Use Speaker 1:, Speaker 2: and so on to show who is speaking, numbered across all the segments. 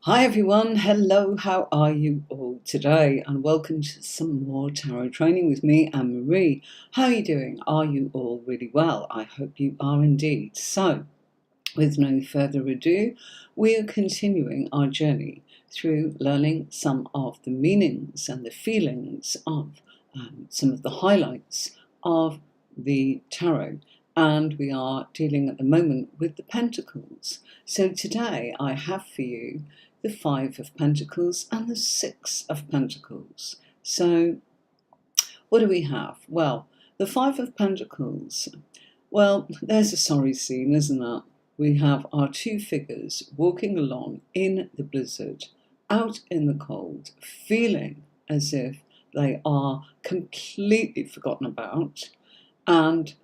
Speaker 1: Hi everyone, hello, how are you all today? And welcome to some more tarot training with me, Anne-Marie. How are you doing? Are you all really well? I hope you are indeed. So, with no further ado, we are continuing our journey through learning some of the meanings and the feelings of some of the highlights of the tarot. And we are dealing at the moment with the Pentacles. So today I have for you the Five of Pentacles and the Six of Pentacles. So what do we have? Well, the Five of Pentacles, well, there's a sorry scene, isn't it? We have our two figures walking along in the blizzard, out in the cold, feeling as if they are completely forgotten about and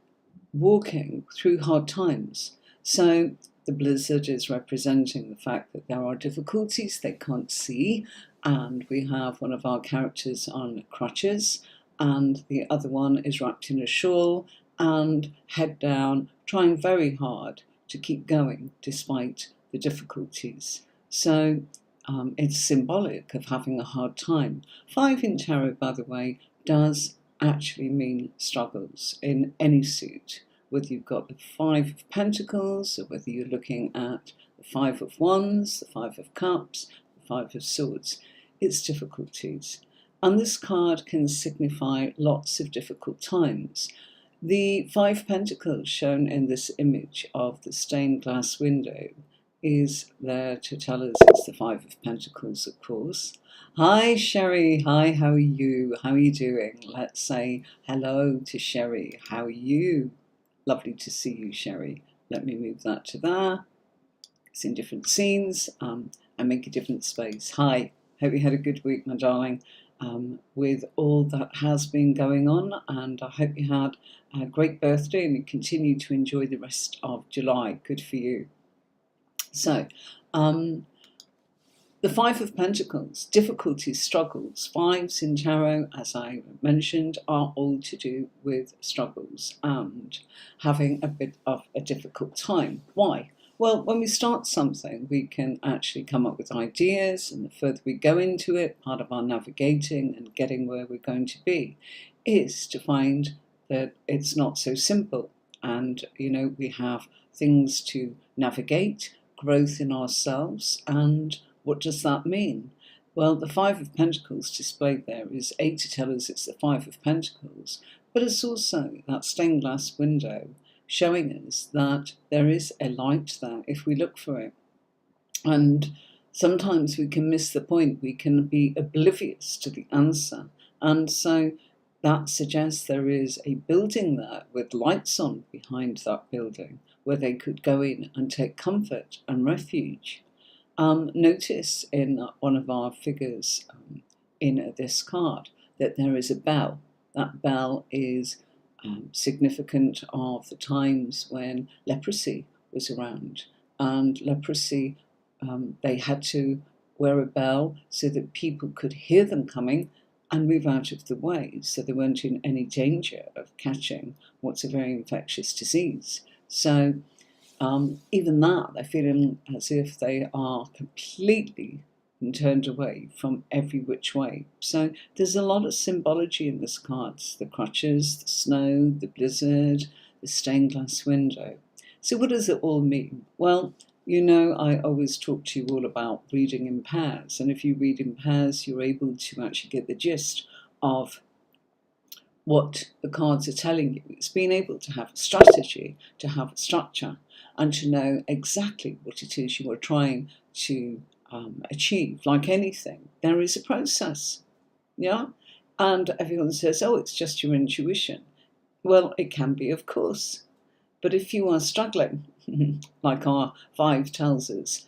Speaker 1: walking through hard times. So the blizzard is representing the fact that there are difficulties they can't see, and we have one of our characters on crutches, and the other one is wrapped in a shawl and head down, trying very hard to keep going despite the difficulties. So it's symbolic of having a hard time. Five in tarot, by the way, does actually mean struggles in any suit, whether you've got the Five of Pentacles or whether you're looking at the Five of Wands, the Five of Cups, the Five of Swords. It's difficulties. And this card can signify lots of difficult times. The Five Pentacles shown in this image of the stained glass window is there to tell us it's the Five of Pentacles, of course. Hi Sherry, hi, how are you? How are you doing? Let's say hello to Sherry. How are you? Lovely to see you, Sherry. Let me move that to there. It's in different scenes and make a different space. Hi, hope you had a good week, my darling, with all that has been going on, and I hope you had a great birthday and you continue to enjoy the rest of July. Good for you. So, the Five of Pentacles, difficulties, struggles. Fives in tarot, as I mentioned, are all to do with struggles and having a bit of a difficult time. Why? Well, when we start something, we can actually come up with ideas, and the further we go into it, part of our navigating and getting where we're going to be is to find that it's not so simple. And, we have things to navigate, growth in ourselves, and what does that mean? Well, the Five of Pentacles displayed there is to tell us it's the Five of Pentacles, but it's also that stained glass window showing us that there is a light there if we look for it. And sometimes we can miss the point, we can be oblivious to the answer. And so that suggests there is a building there with lights on behind that building where they could go in and take comfort and refuge. Notice in one of our figures in this card that there is a bell. That bell is significant of the times when leprosy was around. And leprosy, they had to wear a bell so that people could hear them coming and move out of the way, so they weren't in any danger of catching what's a very infectious disease. So even that, they're feeling as if they are completely turned away from every which way. So there's a lot of symbology in this card. The crutches, the snow, the blizzard, the stained glass window. So what does it all mean? Well, I always talk to you all about reading in pairs. And if you read in pairs, you're able to actually get the gist of what the cards are telling you. It's being able to have a strategy, to have a structure, and to know exactly what it is you are trying to achieve. Like anything, there is a process, yeah? And everyone says, oh, it's just your intuition. Well, it can be, of course. But if you are struggling, like our five tells us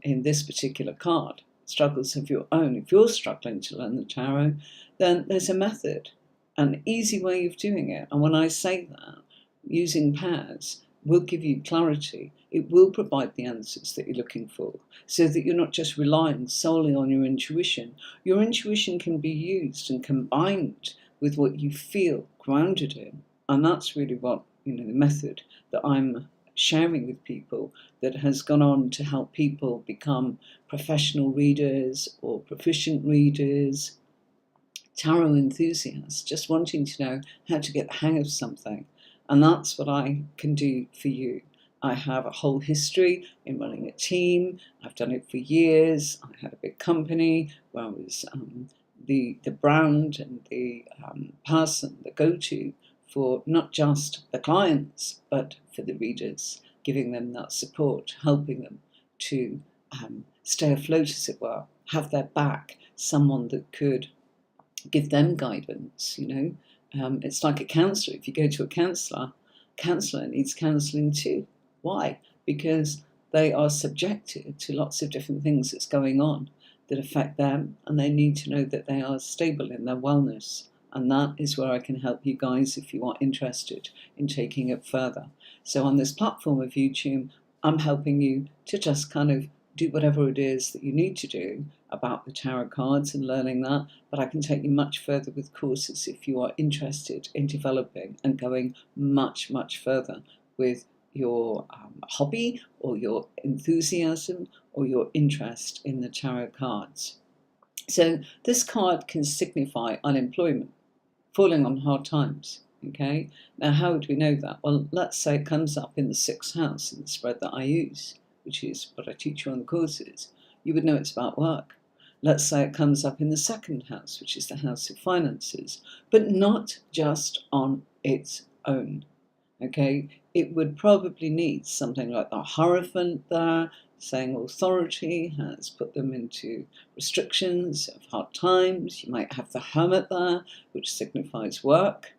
Speaker 1: in this particular card, struggles of your own, if you're struggling to learn the tarot, then there's a method, an easy way of doing it. And when I say that, using pairs will give you clarity. It will provide the answers that you're looking for, so that you're not just relying solely on your intuition. Your intuition can be used and combined with what you feel grounded in. And that's really what, the method that I'm sharing with people that has gone on to help people become professional readers or proficient readers, tarot enthusiasts, just wanting to know how to get the hang of something. And that's what I can do for you. I have a whole history in running a team. I've done it for years. I had a big company where I was the brand and the person, the go-to for not just the clients, but for the readers, giving them that support, helping them to stay afloat, as it were, have their back, someone that could give them guidance, you know. It's like a counsellor. If you go to a counsellor needs counselling too. Why? Because they are subjected to lots of different things that's going on that affect them, and they need to know that they are stable in their wellness. And that is where I can help you guys if you are interested in taking it further. So on this platform of YouTube, I'm helping you to just kind of do whatever it is that you need to do about the tarot cards and learning that, but I can take you much further with courses if you are interested in developing and going much, much further with your hobby or your enthusiasm or your interest in the tarot cards. So this card can signify unemployment, falling on hard times. Okay, now how would we know that? Well, let's say it comes up in the 6th house in the spread that I use, which is what I teach you on the courses. You would know it's about work. Let's say it comes up in the 2nd house, which is the house of finances, but not just on its own. Okay, it would probably need something like the Hierophant there, saying authority has put them into restrictions of hard times. You might have the Hermit there, which signifies work,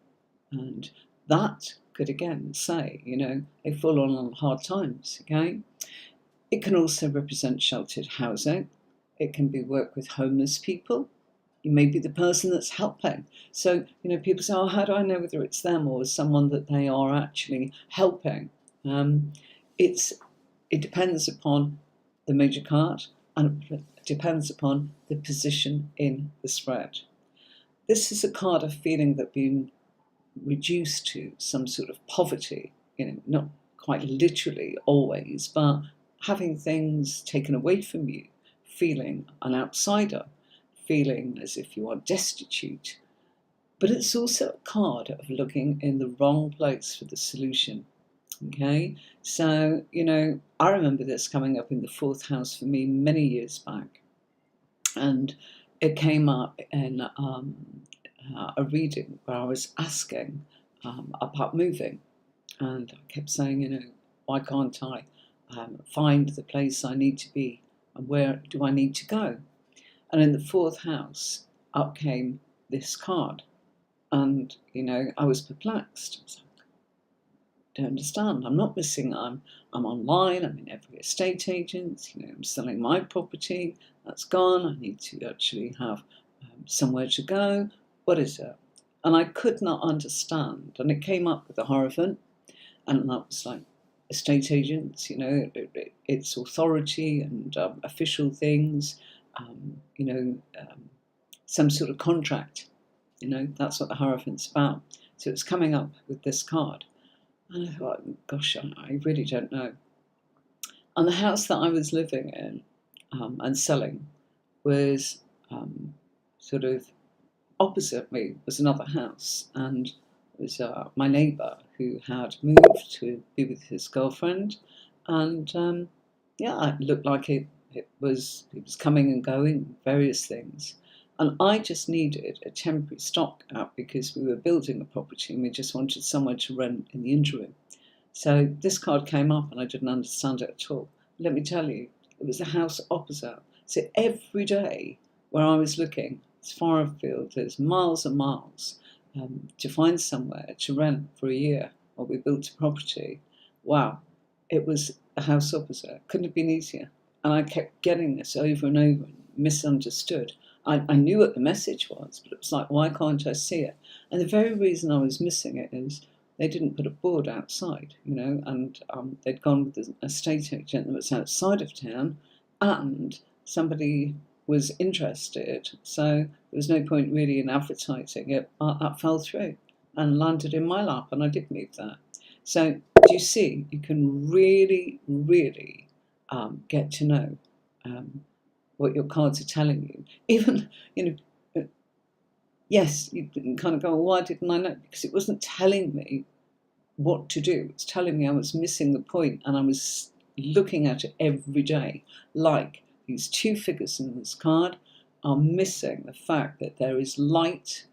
Speaker 1: and that could again say, you know, they've fallen on hard times. Okay, it can also represent sheltered housing. It can be work with homeless people. You may be the person that's helping. So, you know, people say, oh, how do I know whether it's them or someone that they are actually helping? It depends upon the major card, and it depends upon the position in the spread. This is a card of feeling that being reduced to some sort of poverty, you know, not quite literally always, but having things taken away from you, feeling an outsider, feeling as if you are destitute. But it's also a card of looking in the wrong place for the solution. Okay, so, you know, I remember this coming up in the 4th house for me many years back, and it came up in a reading where I was asking about moving, and I kept saying, you know, why can't I find the place I need to be, and where do I need to go? And in the 4th house, up came this card, and, you know, I was perplexed. I was like, don't understand. I'm not missing. I'm online. I'm in every estate agent. You know, I'm selling my property. That's gone. I need to actually have somewhere to go. What is it? And I could not understand. And it came up with the Hierophant, and that was like estate agents. You know, it's authority and official things. You know, some sort of contract. You know, that's what the Hierophant's about. So it's coming up with this card. And I thought, gosh, I really don't know. And the house that I was living in and selling was sort of opposite me was another house, and it was my neighbour who had moved to be with his girlfriend, and yeah, it looked like it was coming and going, various things. And I just needed a temporary stopgap because we were building a property and we just wanted somewhere to rent in the interim. So this card came up and I didn't understand it at all. Let me tell you, it was the house opposite. So every day where I was looking, as far afield as miles and miles, to find somewhere to rent for a year while we built a property, wow, it was the house opposite. Couldn't have been easier. And I kept getting this over and over, and misunderstood. I knew what the message was, but it was like, why can't I see it? And the very reason I was missing it is they didn't put a board outside, you know, and they'd gone with an estate agent that was outside of town, and somebody was interested, so there was no point really in advertising it. That fell through and landed in my lap, and I did move there. So do you see, you can really, really get to know what your cards are telling you. Even, yes, you can kind of go, why didn't I know? Because it wasn't telling me what to do. It's telling me I was missing the point, and I was looking at it every day. Like these two figures in this card are missing the fact that there is light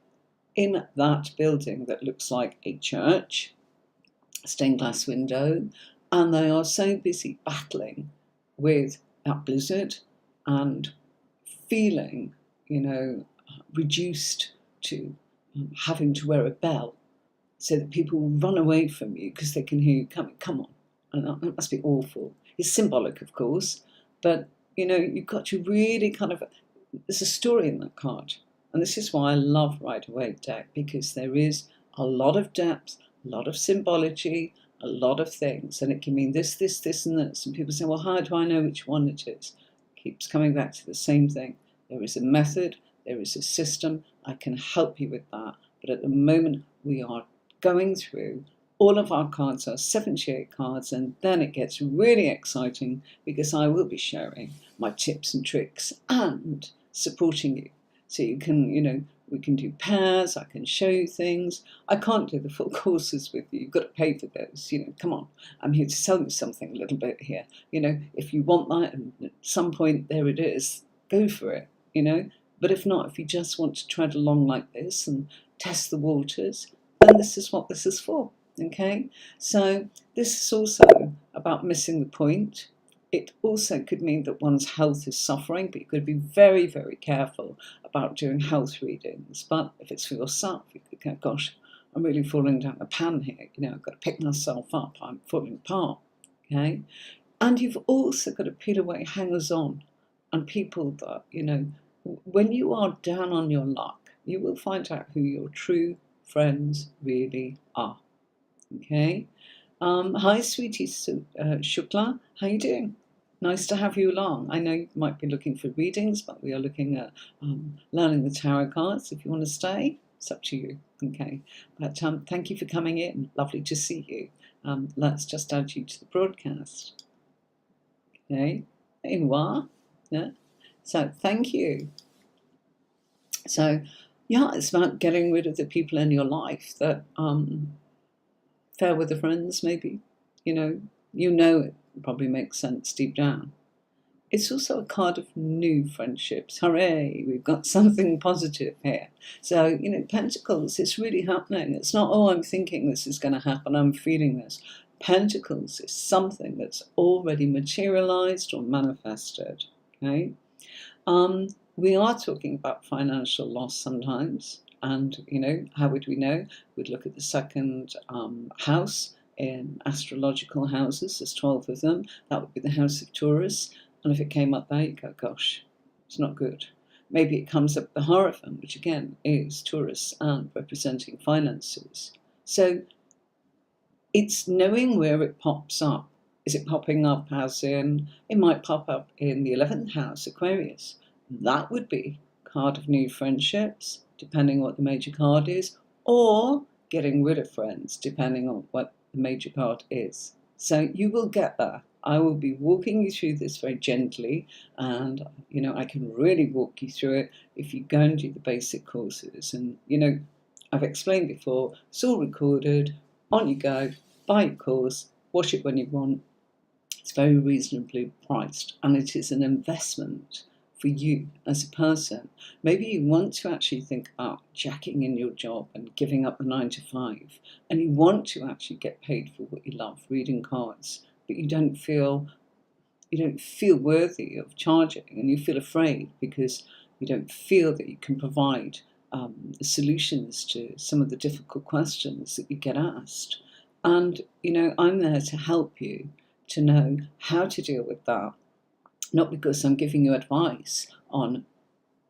Speaker 1: in that building that looks like a church, stained glass window, and they are so busy battling with that blizzard and feeling, reduced to having to wear a bell so that people will run away from you because they can hear you coming. Come on. And that must be awful. It's symbolic, of course, but, you've got to really kind of, there's a story in that card. And this is why I love Rider-Waite deck, because there is a lot of depth, a lot of symbology, a lot of things. And it can mean this, this, this, and this. And people say, well, how do I know which one it is? It keeps coming back to the same thing. There is a method, there is a system. I can help you with that. But at the moment, we are going through, all of our cards are 78 cards, and then it gets really exciting because I will be sharing my tips and tricks and supporting you. So you can, we can do pairs, I can show you things. I can't do the full courses with you. You've got to pay for those. Come on. I'm here to sell you something a little bit here. If you want that, and at some point there it is, go for it, But if not, if you just want to tread along like this and test the waters, then this is what this is for, okay? So this is also about missing the point. It also could mean that one's health is suffering, but you've got to be very, very careful about doing health readings. But if it's for yourself, you could go, gosh, I'm really falling down the pan here. I've got to pick myself up. I'm falling apart, okay? And you've also got to peel away hangers-on and people that, when you are down on your luck, you will find out who your true friends really are, okay? Hi, sweetie Shukla. How you doing? Nice to have you along. I know you might be looking for readings, but we are looking at learning the tarot cards. If you want to stay, it's up to you, okay? But thank you for coming in. Lovely to see you. Let's just add you to the broadcast. Okay, there you are. Yeah. So thank you. So yeah, it's about getting rid of the people in your life that fair weather friends, maybe. It probably makes sense deep down. It's also a card of new friendships. Hooray, we've got something positive here. So, Pentacles, it's really happening. It's not, oh, I'm thinking this is going to happen, I'm feeling this. Pentacles is something that's already materialized or manifested, okay? We are talking about financial loss sometimes. And, how would we know? We'd look at the second house in astrological houses. There's 12 of them. That would be the house of Taurus. And if it came up there, you go, gosh, it's not good. Maybe it comes up the Hierophant, which again is Taurus and representing finances. So it's knowing where it pops up. Is it popping up as in, it might pop up in the 11th house, Aquarius. That would be card of new friendships, depending on what the major card is, or getting rid of friends, depending on what the major card is. So you will get there. I will be walking you through this very gently, and I can really walk you through it if you go and do the basic courses. And I've explained before, it's all recorded, on you go, buy your course, watch it when you want. It's very reasonably priced, and it is an investment for you as a person. Maybe you want to actually think about jacking in your job and giving up the 9 to 5, and you want to actually get paid for what you love, reading cards, but you don't feel worthy of charging, and you feel afraid because you don't feel that you can provide solutions to some of the difficult questions that you get asked. And I'm there to help you to know how to deal with that. Not because I'm giving you advice on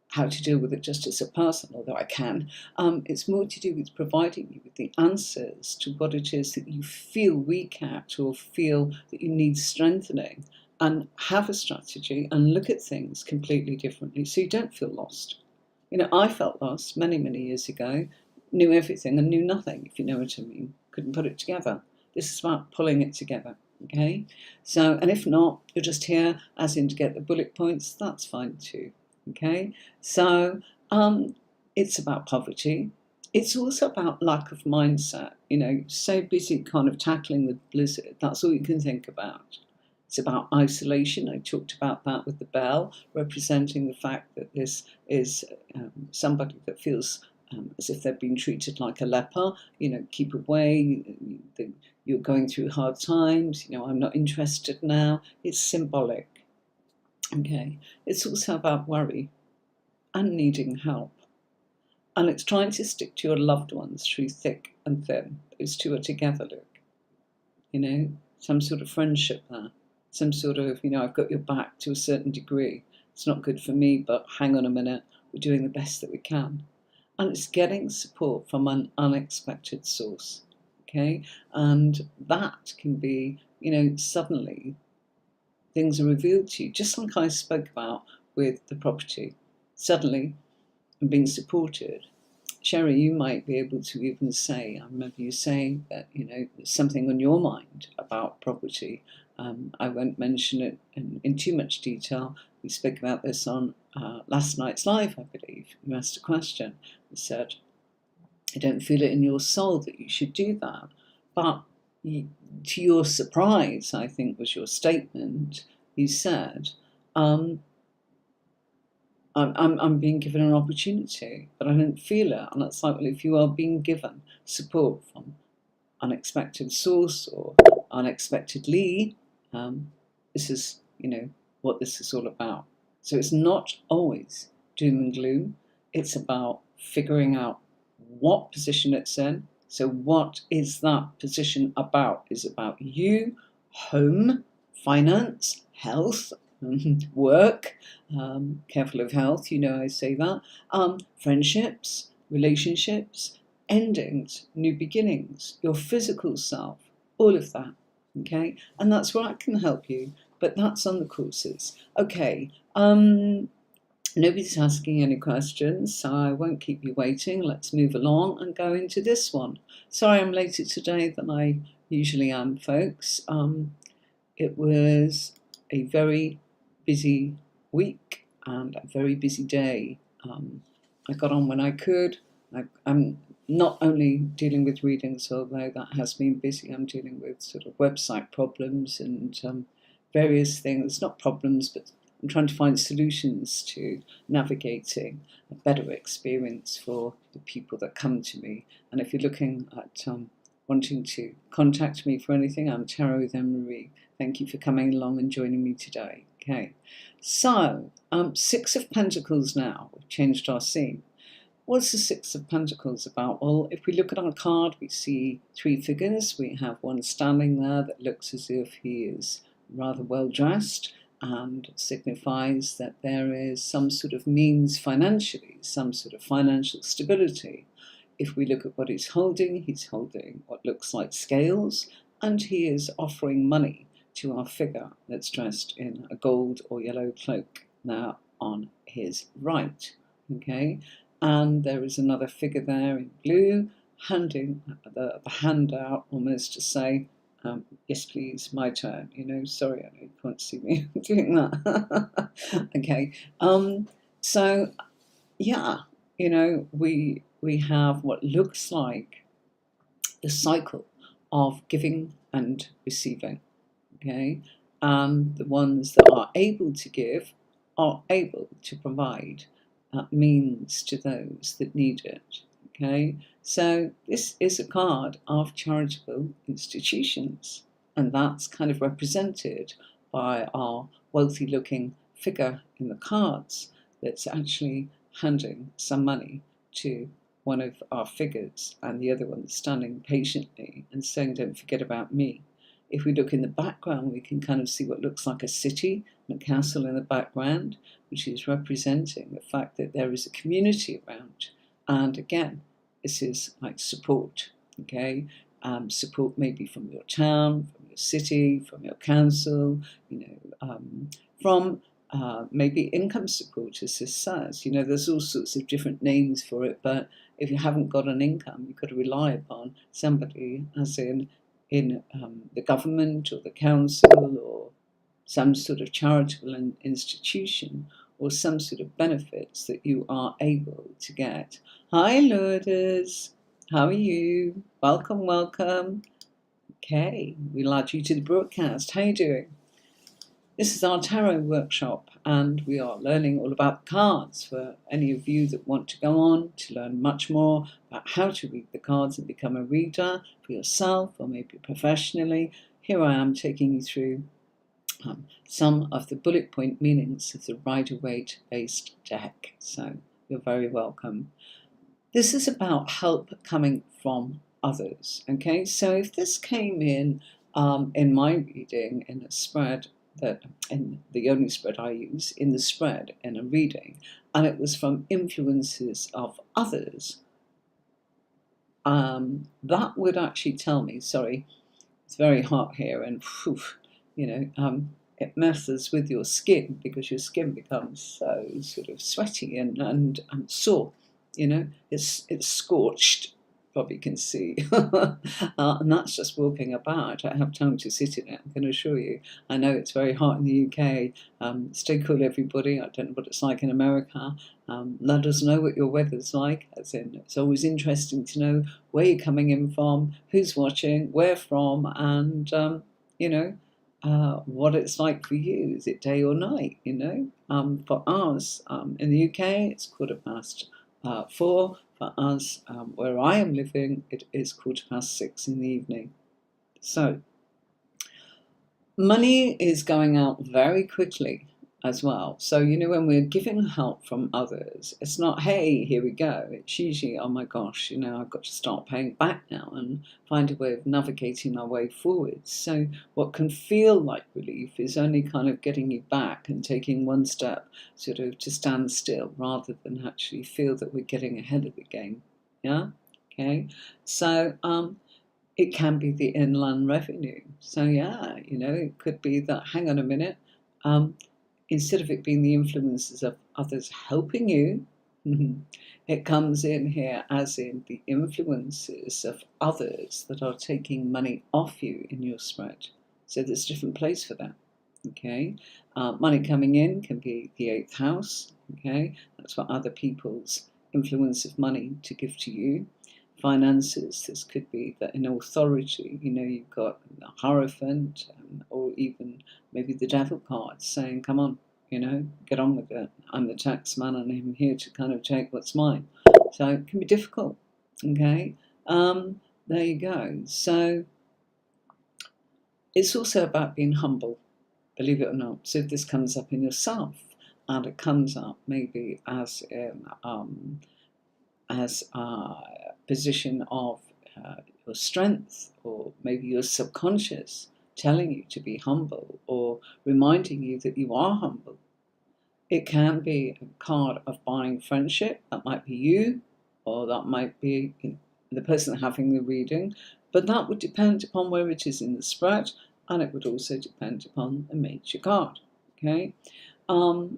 Speaker 1: how to deal with it just as a person, although I can. It's more to do with providing you with the answers to what it is that you feel weak at or feel that you need strengthening, and have a strategy and look at things completely differently so you don't feel lost. I felt lost many, many years ago, knew everything and knew nothing, if you know what I mean. Couldn't put it together. This is about pulling it together. Okay, so, and if not, you're just here as in to get the bullet points, that's fine too. Okay, so it's about poverty. It's also about lack of mindset, you know, so busy kind of tackling the blizzard, that's all you can think about. It's about isolation. I talked about that with the bell, representing the fact that this is somebody that feels as if they've been treated like a leper, you know, keep away, you're going through hard times, you know, I'm not interested now. It's symbolic. Okay, it's also about worry and needing help. And it's trying to stick to your loved ones through thick and thin. Those two are together, look. You know, some sort of friendship there. Some sort of, you know, I've got your back to a certain degree. It's not good for me, but hang on a minute. We're doing the best that we can. And it's getting support from an unexpected source. Okay? And that can be, you know, suddenly things are revealed to you, just like I spoke about with the property. Suddenly, I'm being supported. Sherry, you might be able to even say, I remember you saying that, you know, there's something on your mind about property. I won't mention it in too much detail. We spoke about this on last night's live, I believe. You asked a question. You said, I don't feel it in your soul that you should do that. But to your surprise, I think was your statement, you said, I'm being given an opportunity, but I don't feel it. And it's like, well, if you are being given support from unexpected source or unexpectedly, this is, you know, what this is all about. So it's not always doom and gloom. It's about figuring out what position it's in. So what is that position about? Is it about you, home, finance, health, work, careful of health, you know I say that, friendships, relationships, endings, new beginnings, your physical self, all of that, okay? And that's where I can help you, but that's on the courses. Okay, nobody's asking any questions, so I won't keep you waiting. Let's move along and go into this one. Sorry I'm later today than I usually am, folks. It was a very busy week and a very busy day. I got on when I could. I'm not only dealing with readings, although that has been busy. I'm dealing with sort of website problems and various things, not problems, but I'm trying to find solutions to navigating a better experience for the people that come to me. And if you're looking at wanting to contact me for anything, I'm Tarot with Marie. Thank you for coming along and joining me today. Okay, so Six of Pentacles now. We've changed our scene. What's the Six of Pentacles about? Well, if we look at our card, we see three figures. We have one standing there that looks as if he is rather well dressed and signifies that there is some sort of means financially, some sort of financial stability. If we look at what he's holding what looks like scales, and he is offering money to our figure that's dressed in a gold or yellow cloak now on his right. Okay, and there is another figure there in blue handing the hand out almost to say, yes please, my turn, you know, sorry, I know you can't see me doing that. Okay, so yeah, you know, we have what looks like the cycle of giving and receiving, okay, and the ones that are able to give are able to provide means to those that need it, okay. So this is a card of charitable institutions, and that's kind of represented by our wealthy looking figure in the cards that's actually handing some money to one of our figures, and the other one standing patiently and saying, don't forget about me. If we look in the background, we can kind of see what looks like a city and a castle in the background, which is representing the fact that there is a community around. And again, this is like support, okay? Support maybe from your town, from your city, from your council, you know, from maybe income support, as this says. You know, there's all sorts of different names for it, but if you haven't got an income, you've got to rely upon somebody, as in in the government or the council or some sort of charitable institution, or some sort of benefits that you are able to get. Hi Lourdes, how are you? Welcome, welcome. Okay, we'll add you to the broadcast. How are you doing? This is our tarot workshop, and we are learning all about the cards for any of you that want to go on to learn much more about how to read the cards and become a reader for yourself or maybe professionally. Here I am taking you through some of the bullet point meanings of the Rider-Waite based deck. So you're very welcome. This is about help coming from others. Okay, so if this came in my reading in a spread, that in the only spread I use in the spread in a reading, and it was from influences of others, that would actually tell me, sorry, it's very hot here, and whew, it messes with your skin because your skin becomes so sort of sweaty and sore. It's scorched, probably can see. And that's just walking about. I don't have time to sit in it, I can assure you. I know it's very hot in the UK. Stay cool, everybody. I don't know what it's like in America. Let us know what your weather's like. As in, it's always interesting to know where you're coming in from, who's watching, where from, and what it's like for you. Is it day or night? For us in the UK, it's 4:15. For us, where I am living, it is 6:15 in the evening. So money is going out very quickly as well. So, when we're giving help from others, it's not, hey, here we go. It's usually, oh my gosh, I've got to start paying back now and find a way of navigating my way forward. So what can feel like relief is only kind of getting you back and taking one step sort of to stand still rather than actually feel that we're getting ahead of the game. Yeah? Okay. So, it can be the inland revenue. So yeah, it could be that, hang on a minute, instead of it being the influences of others helping you, it comes in here as in the influences of others that are taking money off you in your spread. So there's a different place for that. Okay, money coming in can be the 8th house. Okay, that's what other people's influence of money to give to you. Finances, this could be that in authority, you've got the Hierophant, or even maybe the Devil card saying, come on, get on with it. I'm the tax man and I'm here to kind of take what's mine. So it can be difficult. Okay, there you go. So it's also about being humble, believe it or not. So if this comes up in yourself, and it comes up maybe as a position of your strength, or maybe your subconscious telling you to be humble or reminding you that you are humble. It can be a card of buying friendship. That might be you, or that might be the person having the reading, but that would depend upon where it is in the spread, and it would also depend upon the major card. Okay.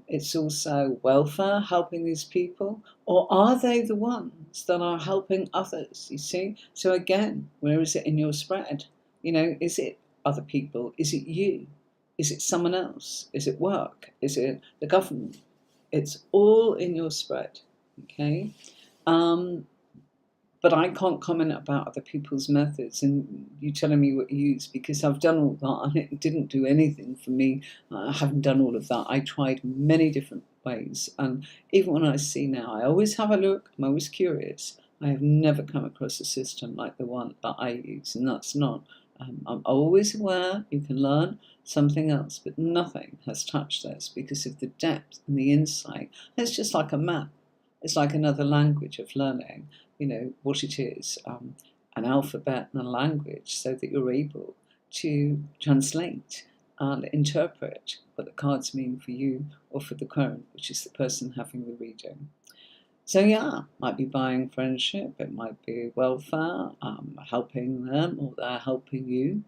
Speaker 1: It's also welfare, helping these people, or are they the ones that are helping others? You see, so again, where is it in your spread? Is it other people? Is it you? Is it someone else? Is it work? Is it the government? It's all in your spread. Okay. But I can't comment about other people's methods and you telling me what you use, because I've done all that and it didn't do anything for me. I haven't done all of that. I tried many different ways, and even when I see now, I always have a look. I'm always curious. I have never come across a system like the one that I use, and that's not. I'm always aware you can learn something else, but nothing has touched this because of the depth and the insight. It's just like a map. It's like another language of learning. What it is, an alphabet and a language, so that you're able to translate and interpret what the cards mean for you or for the current, which is the person having the reading. So yeah, might be buying friendship, it might be welfare, helping them or they're helping you.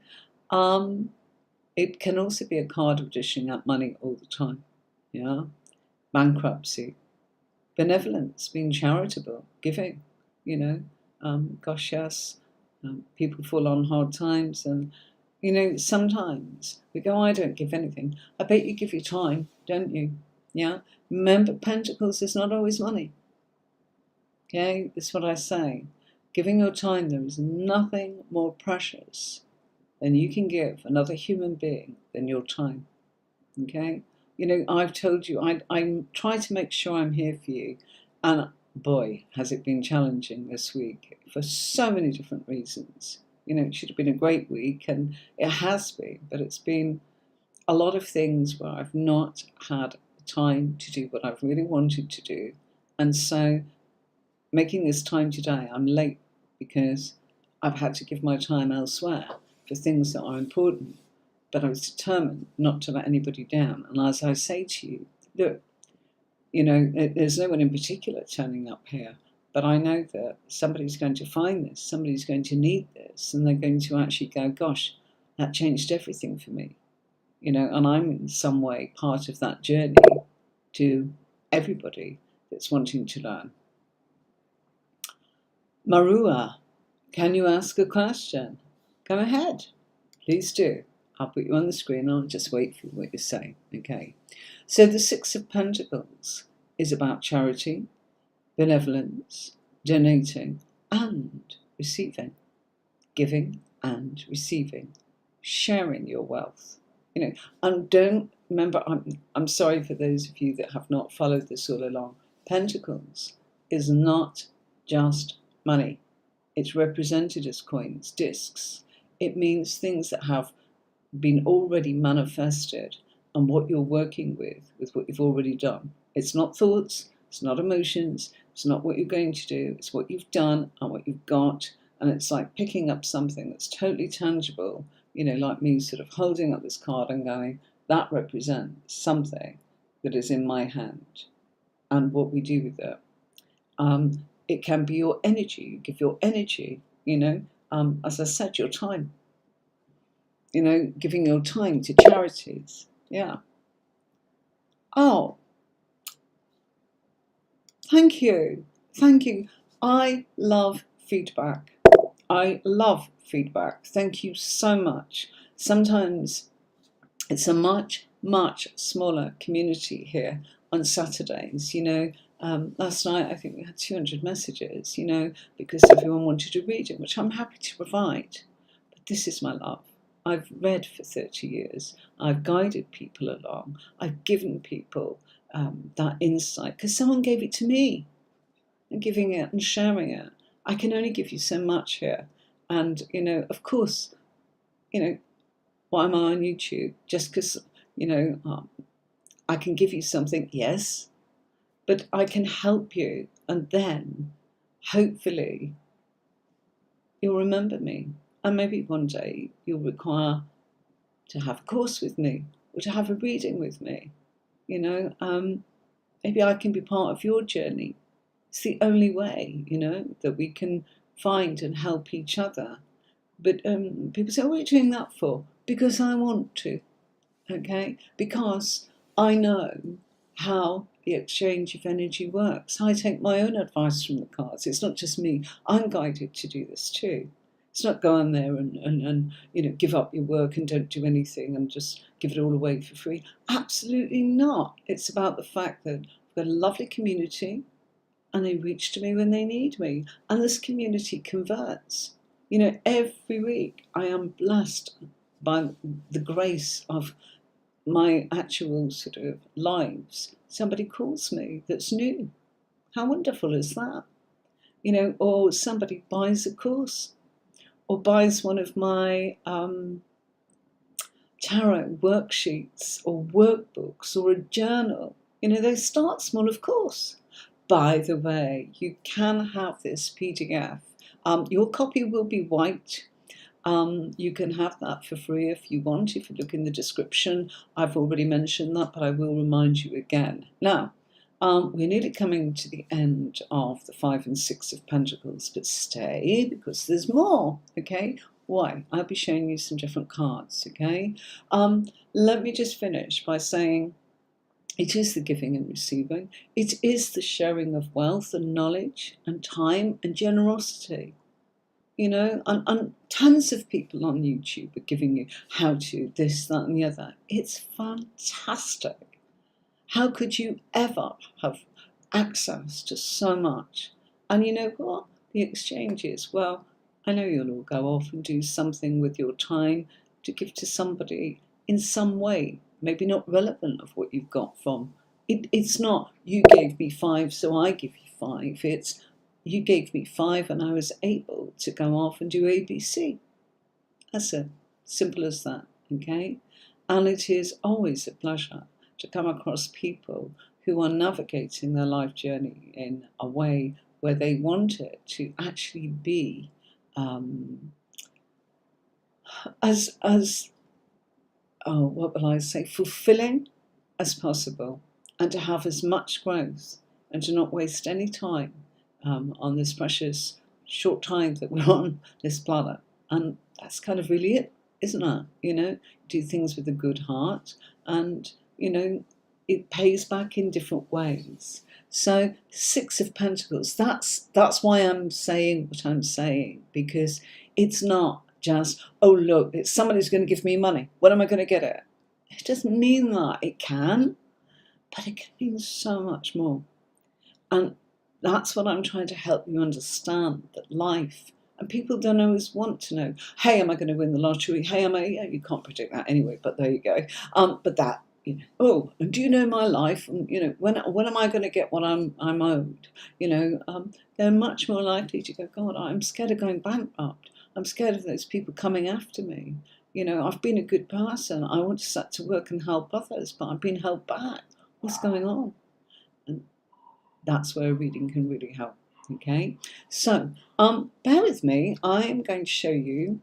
Speaker 1: It can also be a card of dishing out money all the time. Yeah, bankruptcy, benevolence, being charitable, giving. Gosh, yes, People fall on hard times, and you know, sometimes we go, I don't give anything. I bet you give your time, don't you? Yeah. Remember, Pentacles is not always money. Okay, that's what I say. Giving your time, there is nothing more precious than you can give another human being than your time. Okay? You know, I've told you, I try to make sure I'm here for you. And boy, has it been challenging this week for so many different reasons. You know, it should have been a great week, and it has been, but it's been a lot of things where I've not had time to do what I've really wanted to do. And so making this time today, I'm late because I've had to give my time elsewhere for things that are important. But I was determined not to let anybody down. And as I say to you, look, you know, there's no one in particular turning up here, but I know that somebody's going to find this, somebody's going to need this, and they're going to actually go, gosh, that changed everything for me. You know, and I'm in some way part of that journey to everybody that's wanting to learn. Marua, can you ask a question? Go ahead. Please do. I'll put you on the screen. I'll just wait for what you say. Okay. So the Six of Pentacles is about charity, benevolence, donating, and receiving. Giving and receiving. Sharing your wealth. You know, and don't remember, I'm sorry for those of you that have not followed this all along. Pentacles is not just money. It's represented as coins, discs. It means things that have been already manifested and what you're working with what you've already done. It's not thoughts, it's not emotions, it's not what you're going to do, it's what you've done and what you've got. And it's like picking up something that's totally tangible, you know, like me sort of holding up this card and going, that represents something that is in my hand and what we do with it. It can be your energy, you give your energy, you know, as I said, your time. You know, giving your time to charities. Yeah. Oh, thank you. Thank you. I love feedback. I love feedback. Thank you so much. Sometimes it's a much, much smaller community here on Saturdays. You know, last night I think we had 200 messages, you know, because everyone wanted to read it, which I'm happy to provide. But this is my love. I've read for 30 years. I've guided people along. I've given people that insight because someone gave it to me. And giving it and sharing it. I can only give you so much here. And, you know, of course, you know, why am I on YouTube? Just because, you know, I can give you something, yes, but I can help you. And then, hopefully, you'll remember me. And maybe one day you'll require to have a course with me or to have a reading with me. You know, maybe I can be part of your journey. It's the only way, you know, that we can find and help each other. But people say, what are you doing that for? Because I want to, okay? Because I know how the exchange of energy works. I take my own advice from the cards. It's not just me. I'm guided to do this too. It's not go on there and you know, give up your work and don't do anything and just give it all away for free. Absolutely not. It's about the fact that we've got a lovely community and they reach to me when they need me. And this community converts. You know, every week I am blessed by the grace of my actual sort of lives. Somebody calls me that's new. How wonderful is that? You know, or somebody buys a course or buys one of my tarot worksheets or workbooks or a journal. You know, they start small, of course. By the way, you can have this PDF. Your copy will be white. You can have that for free if you want. If you look in the description, I've already mentioned that, but I will remind you again. Now, we're nearly coming to the end of the 5 and 6 of Pentacles, but stay because there's more, okay? Why? I'll be showing you some different cards, okay? Let me just finish by saying it is the giving and receiving. It is the sharing of wealth and knowledge and time and generosity. you know, and tons of people on YouTube are giving you how to this, that, and the other. It's fantastic. How could you ever have access to so much? And you know what? The exchange is, well, I know you'll all go off and do something with your time to give to somebody in some way, maybe not relevant of what you've got from. It's not, you gave me 5, so I give you 5. It's, you gave me 5 and I was able to go off and do ABC. That's it. Simple as that, okay? And it is always a pleasure to come across people who are navigating their life journey in a way where they want it to actually be as what will I say, fulfilling as possible, and to have as much growth and to not waste any time on this precious short time that we're on this planet. And that's kind of really it, isn't it? You know, do things with a good heart, and you know, it pays back in different ways. So 6 of Pentacles, that's why I'm saying what I'm saying, because it's not just, oh look, it's somebody's going to give me money. When am I going to get it? It doesn't mean that. It can, but it can mean so much more. And that's what I'm trying to help you understand, that life, and people don't always want to know, hey, am I going to win the lottery? Hey, am I, yeah, you can't predict that anyway, but there you go. But that, you know, oh, and do you know my life? And, you know, when am I going to get what I'm owed? You know, they're much more likely to go, God, I'm scared of going bankrupt. I'm scared of those people coming after me. You know, I've been a good person. I want to set to work and help others, but I've been held back. What's going on? And that's where a reading can really help. Okay, so bear with me. I am going to show you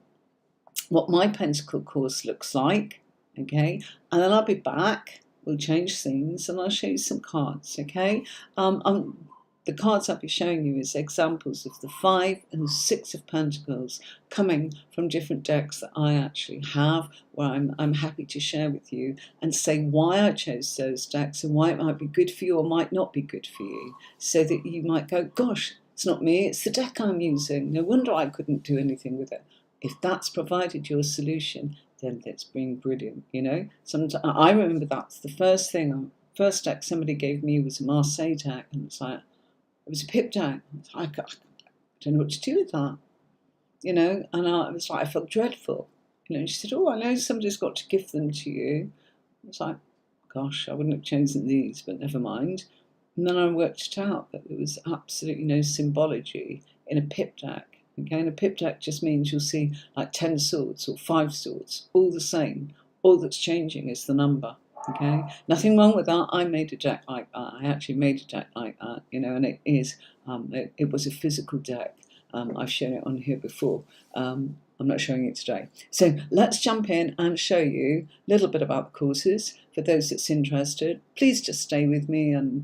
Speaker 1: what my Pentacle course looks like. Okay, and then I'll be back. We'll change scenes and I'll show you some cards. Okay, the cards I'll be showing you is examples of the 5 and 6 of Pentacles coming from different decks that I actually have, where I'm happy to share with you and say why I chose those decks and why it might be good for you or might not be good for you, so that you might go, gosh, it's not me, it's the deck I'm using. No wonder I couldn't do anything with it. If that's provided your solution, then it's been brilliant, you know. Sometimes I remember that's the first deck somebody gave me was a Marseille deck, and it's like, it was a pip deck. I don't know what to do with that, you know. And I was like, I felt dreadful, you know. And she said, "Oh, I know somebody's got to give them to you." I was like, "Gosh, I wouldn't have chosen these, but never mind." And then I worked it out that there was absolutely no symbology in a pip deck. Okay, and a pip deck just means you'll see like 10 swords or 5 swords, all the same. All that's changing is the number. Okay, nothing wrong with that. I made a deck like that. I actually made a deck like that, you know, and it is, it was a physical deck. I've shown it on here before. I'm not showing it today. So let's jump in and show you a little bit about the courses for those that's interested. Please just stay with me, and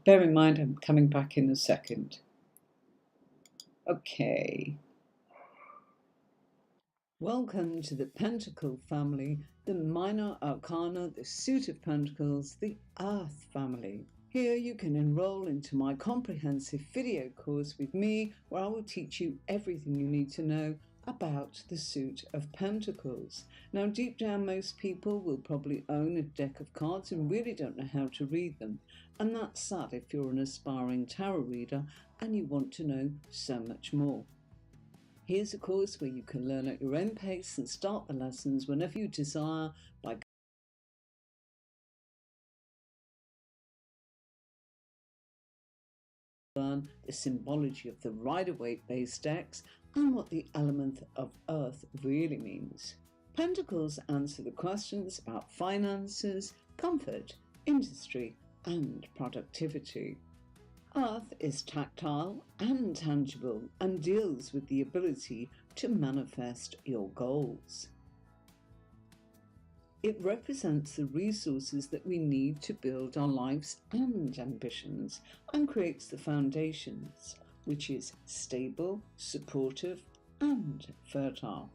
Speaker 1: bear in mind I'm coming back in a second. Okay. Welcome to the Pentacle family, the Minor Arcana, the Suit of Pentacles, the Earth family. Here you can enroll into my comprehensive video course with me, where I will teach you everything you need to know about the Suit of Pentacles. Now, deep down, most people will probably own a deck of cards and really don't know how to read them. And that's sad if you're an aspiring tarot reader and you want to know so much more. Here's a course where you can learn at your own pace and start the lessons whenever you desire by learn the symbology of the Rider-Waite base decks and what the element of Earth really means. Pentacles answer the questions about finances, comfort, industry, and productivity. Earth is tactile and tangible and deals with the ability to manifest your goals. It represents the resources that we need to build our lives and ambitions, and creates the foundations, which is stable, supportive, and fertile.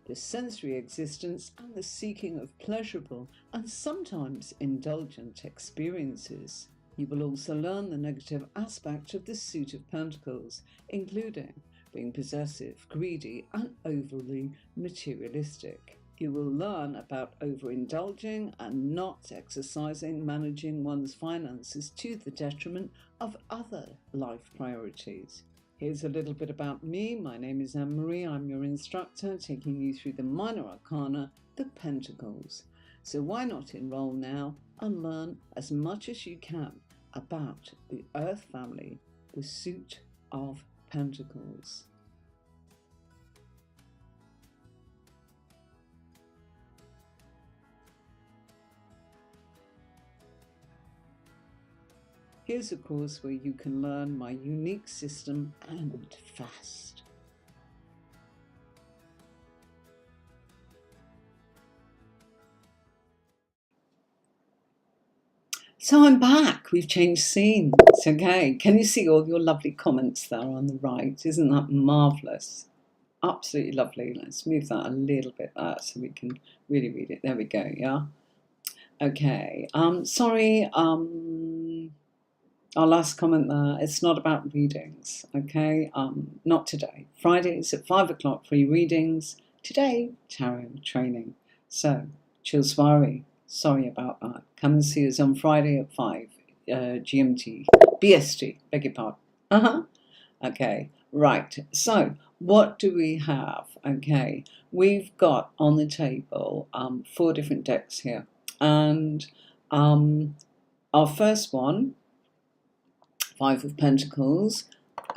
Speaker 1: The sensory existence and the seeking of pleasurable and sometimes indulgent experiences. You will also learn the negative aspect of the Suit of Pentacles, including being possessive, greedy, and overly materialistic. You will learn about overindulging and not exercising, managing one's finances to the detriment of other life priorities. Here's a little bit about me. My name is Anne-Marie. I'm your instructor, taking you through the minor arcana, the Pentacles. So why not enroll now and learn as much as you can about the Earth family, the suit of Pentacles. Here's a course where you can learn my unique system and fast. So I'm back. We've changed scenes. Okay. Can you see all your lovely comments there on the right? Isn't that marvellous? Absolutely lovely. Let's move that a little bit there so we can really read it. There we go. Yeah. Okay. Sorry. Our last comment there, it's not about readings, okay? Not today. Fridays at 5 o'clock, free readings. Today, tarot training. So, Chilswari, sorry about that. Come and see us on Friday at 5, GMT, BST, beg your pardon. Okay, right. So, what do we have? Okay, we've got on the table 4 different decks here. And our first one, 5 of Pentacles,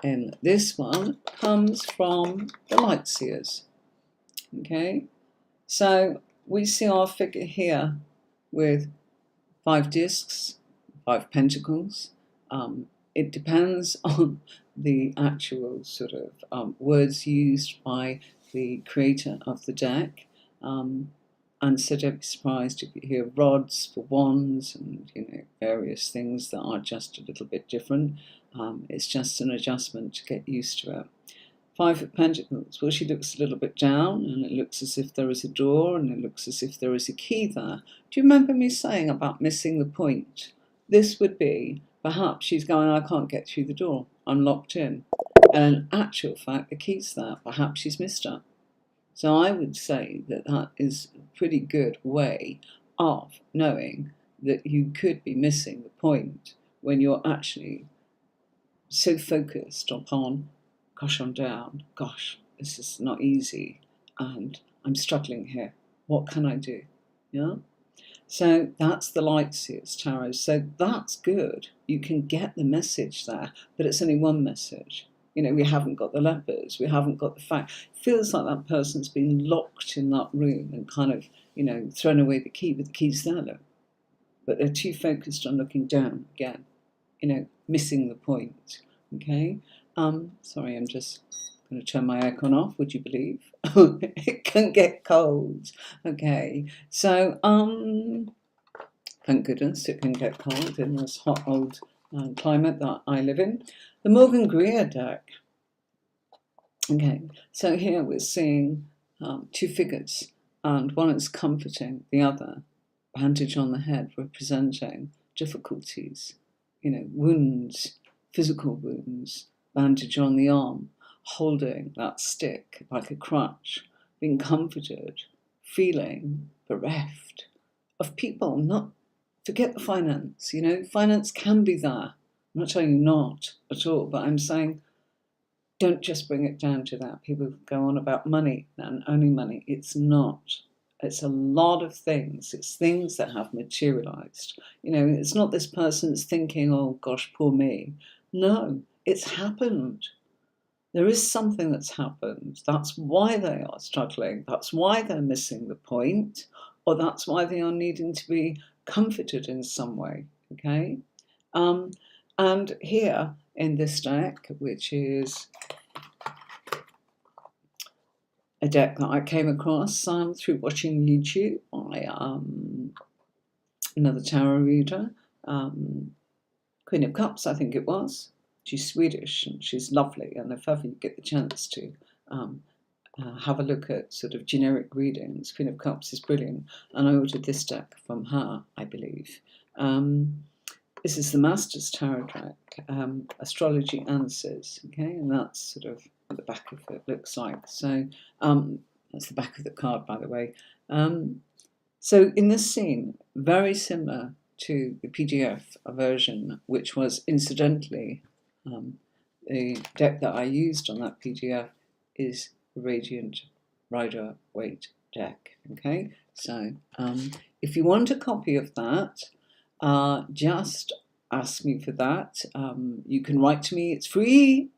Speaker 1: and this one comes from the Light Seers. Okay, so we see our figure here with 5 discs, 5 pentacles. It depends on the actual sort of words used by the creator of the deck. And so don't be surprised if you hear rods for wands and various things that are just a little bit different. It's just an adjustment to get used to it. 5 of Pentacles, well, she looks a little bit down, and it looks as if there is a door, and it looks as if there is a key there. Do you remember me saying about missing the point? This would be, perhaps she's going, I can't get through the door, I'm locked in. And in actual fact, the key's there. Perhaps she's missed her. So I would say that that is a pretty good way of knowing that you could be missing the point when you're actually so focused upon, gosh, I'm down, gosh, this is not easy, and I'm struggling here. What can I do? Yeah? So that's the Light Seers Tarot. So that's good. You can get the message there, but it's only one message. We haven't got the lepers. We haven't got the fact. It feels like that person's been locked in that room and kind of, thrown away the key, but the key's there, look. But they're too focused on looking down again, missing the point. Okay? Sorry, I'm just going to turn my aircon off, would you believe? It can get cold. Okay. So, thank goodness it can get cold in this hot old climate that I live in. The Morgan Greer deck. Okay, so here we're seeing 2 figures, and one is comforting the other, bandage on the head representing difficulties, wounds, physical wounds, bandage on the arm, holding that stick like a crutch, being comforted, feeling bereft of people. Not forget the finance, finance can be there. I'm not saying not at all, but I'm saying don't just bring it down to that. People go on about money and only money. It's not. It's a lot of things. It's things that have materialized. It's not this person's thinking, oh gosh, poor me. No, it's happened. There is something that's happened. That's why they are struggling. That's why they're missing the point, or that's why they are needing to be comforted in some way. Okay? And here in this deck, which is a deck that I came across through watching YouTube by another tarot reader, Queen of Cups, I think it was. She's Swedish and she's lovely, and if ever you get the chance to have a look at sort of generic readings, Queen of Cups is brilliant, and I ordered this deck from her, I believe. This is the Master's Tarot deck, Astrology Answers, okay, and that's sort of what the back of it looks like. So that's the back of the card, by the way. So in this scene, very similar to the PDF version, which was incidentally the deck that I used on that PDF is Radiant Rider Waite deck. Okay, so if you want a copy of that, just ask me for that. You can write to me, it's free.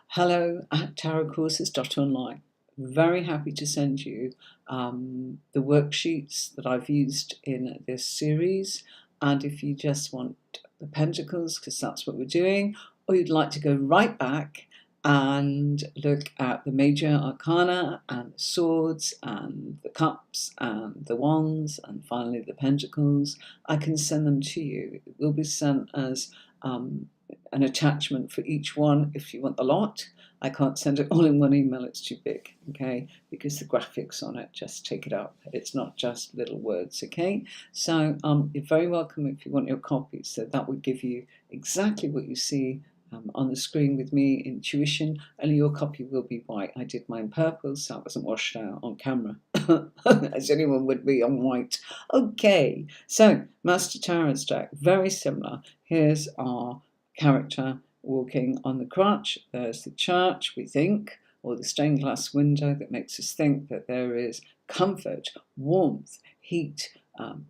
Speaker 1: hello@tarotcourses.online. Very happy to send you the worksheets that I've used in this series. And if you just want the Pentacles, because that's what we're doing, or you'd like to go right back and look at the major arcana and the swords and the cups and the wands and finally the pentacles, I can send them to you. It will be sent as an attachment for each one if you want the lot. I can't send it all in one email, it's too big, okay, because the graphics on it just take it up. It's not just little words, okay? So you're very welcome if you want your copy. So that would give you exactly what you see on the screen with me, intuition, only your copy will be white. I did mine purple, so it wasn't washed out on camera, as anyone would be on white. Okay, so Master Tarot's deck, very similar. Here's our character walking on the crutch. There's the church, we think, or the stained glass window that makes us think that there is comfort, warmth, heat,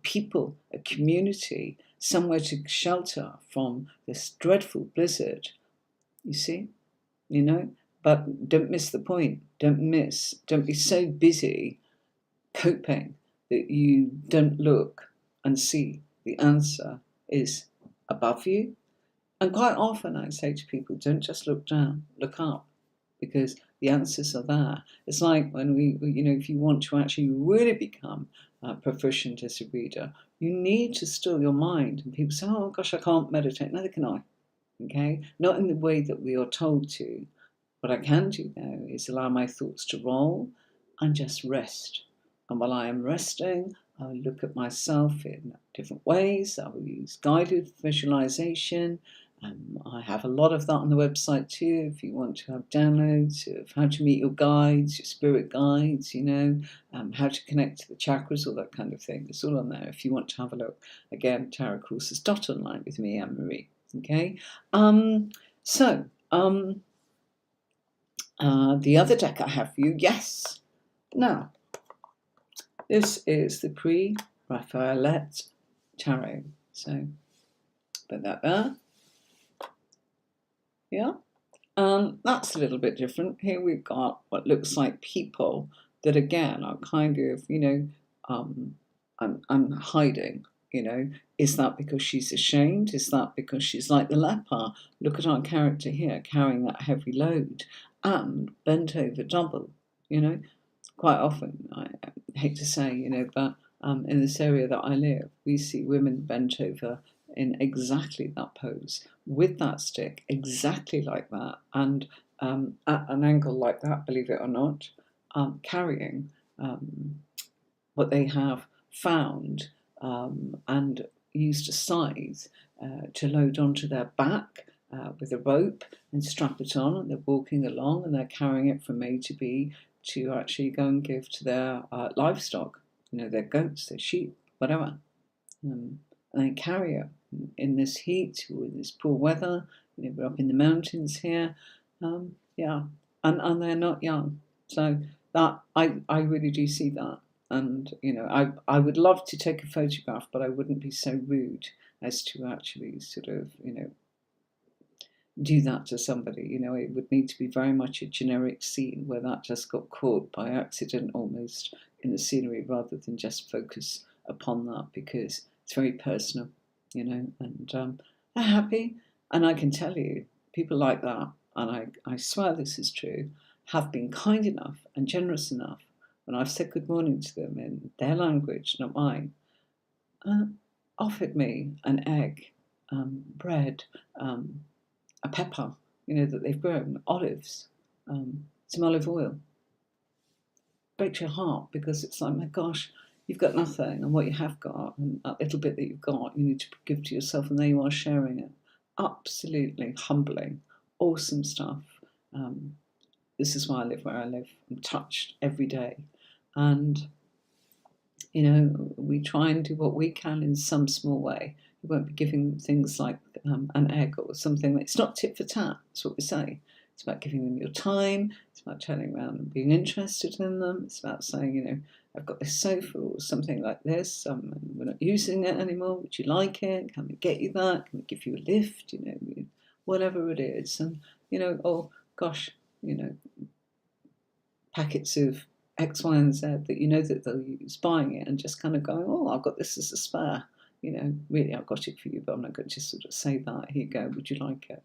Speaker 1: people, a community, somewhere to shelter from this dreadful blizzard. You see, but don't miss the point. Don't be so busy coping that you don't look and see the answer is above you. And quite often I say to people, don't just look down, look up, because the answers are there. It's like when if you want to actually really become proficient as a reader, you need to still your mind. And people say, oh gosh, I can't meditate. Neither can I, okay? Not in the way that we are told to. What I can do though is allow my thoughts to roll and just rest. And while I am resting, I will look at myself in different ways. I will use guided visualization. I have a lot of that on the website too, if you want to have downloads of how to meet your guides, your spirit guides, how to connect to the chakras, all that kind of thing. It's all on there if you want to have a look. Again, tarotcourses.online with me, Anne-Marie. Okay? The other deck I have for you, yes. Now, this is the Pre-Raphaelite Tarot. So, put that there. Yeah, that's a little bit different. Here we've got what looks like people that again are kind of, I'm hiding. Is that because she's ashamed? Is that because she's like the leper? Look at our character here carrying that heavy load and bent over double. Quite often, I hate to say, but in this area that I live, we see women bent over in exactly that pose, with that stick, exactly like that, and at an angle like that, believe it or not, carrying what they have found and used a scythe to load onto their back with a rope and strap it on, and they're walking along and they're carrying it from A to B to actually go and give to their livestock, their goats, their sheep, whatever. And they carry it in this heat, with this poor weather. We're up in the mountains here. Yeah, and they're not young. So that I really do see that. And, I would love to take a photograph, but I wouldn't be so rude as to actually sort of, do that to somebody. It would need to be very much a generic scene where that just got caught by accident almost in the scenery, rather than just focus upon that, because it's very personal, and they're happy. And I can tell you, people like that, and I swear this is true, have been kind enough and generous enough when I've said good morning to them in their language, not mine, offered me an egg, bread, a pepper, that they've grown, olives, some olive oil. Breaks your heart, because it's like, my gosh, you've got nothing, and what you have got, and that little bit that you've got, you need to give to yourself, and there you are sharing it. Absolutely humbling, awesome stuff. This is why I live where I live. I'm touched every day, and we try and do what we can in some small way. We won't be giving things like an egg or something. It's not tit for tat. That's what we say. It's about giving them your time. It's about turning around and being interested in them. It's about saying, I've got this sofa or something like this. We're not using it anymore. Would you like it? Can we get you that? Can we give you a lift? Whatever it is. And, oh gosh, packets of X, Y, and Z that that they'll use, buying it and just kind of going, oh, I've got this as a spare. Really, I've got it for you, but I'm not going to just sort of say that. Here you go. Would you like it?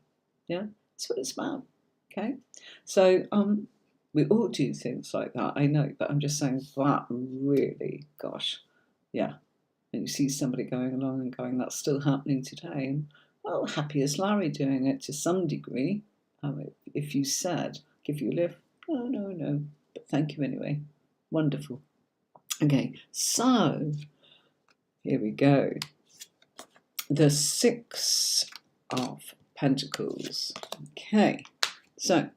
Speaker 1: Yeah, that's what it's about. Okay, so we all do things like that. I know, but I'm just saying that really, gosh, yeah. And you see somebody going along and going, that's still happening today. And well, happy as Larry doing it to some degree. If you said, give you a lift, no, but thank you anyway. Wonderful. Okay, so here we go. The Six of Pentacles. Okay, so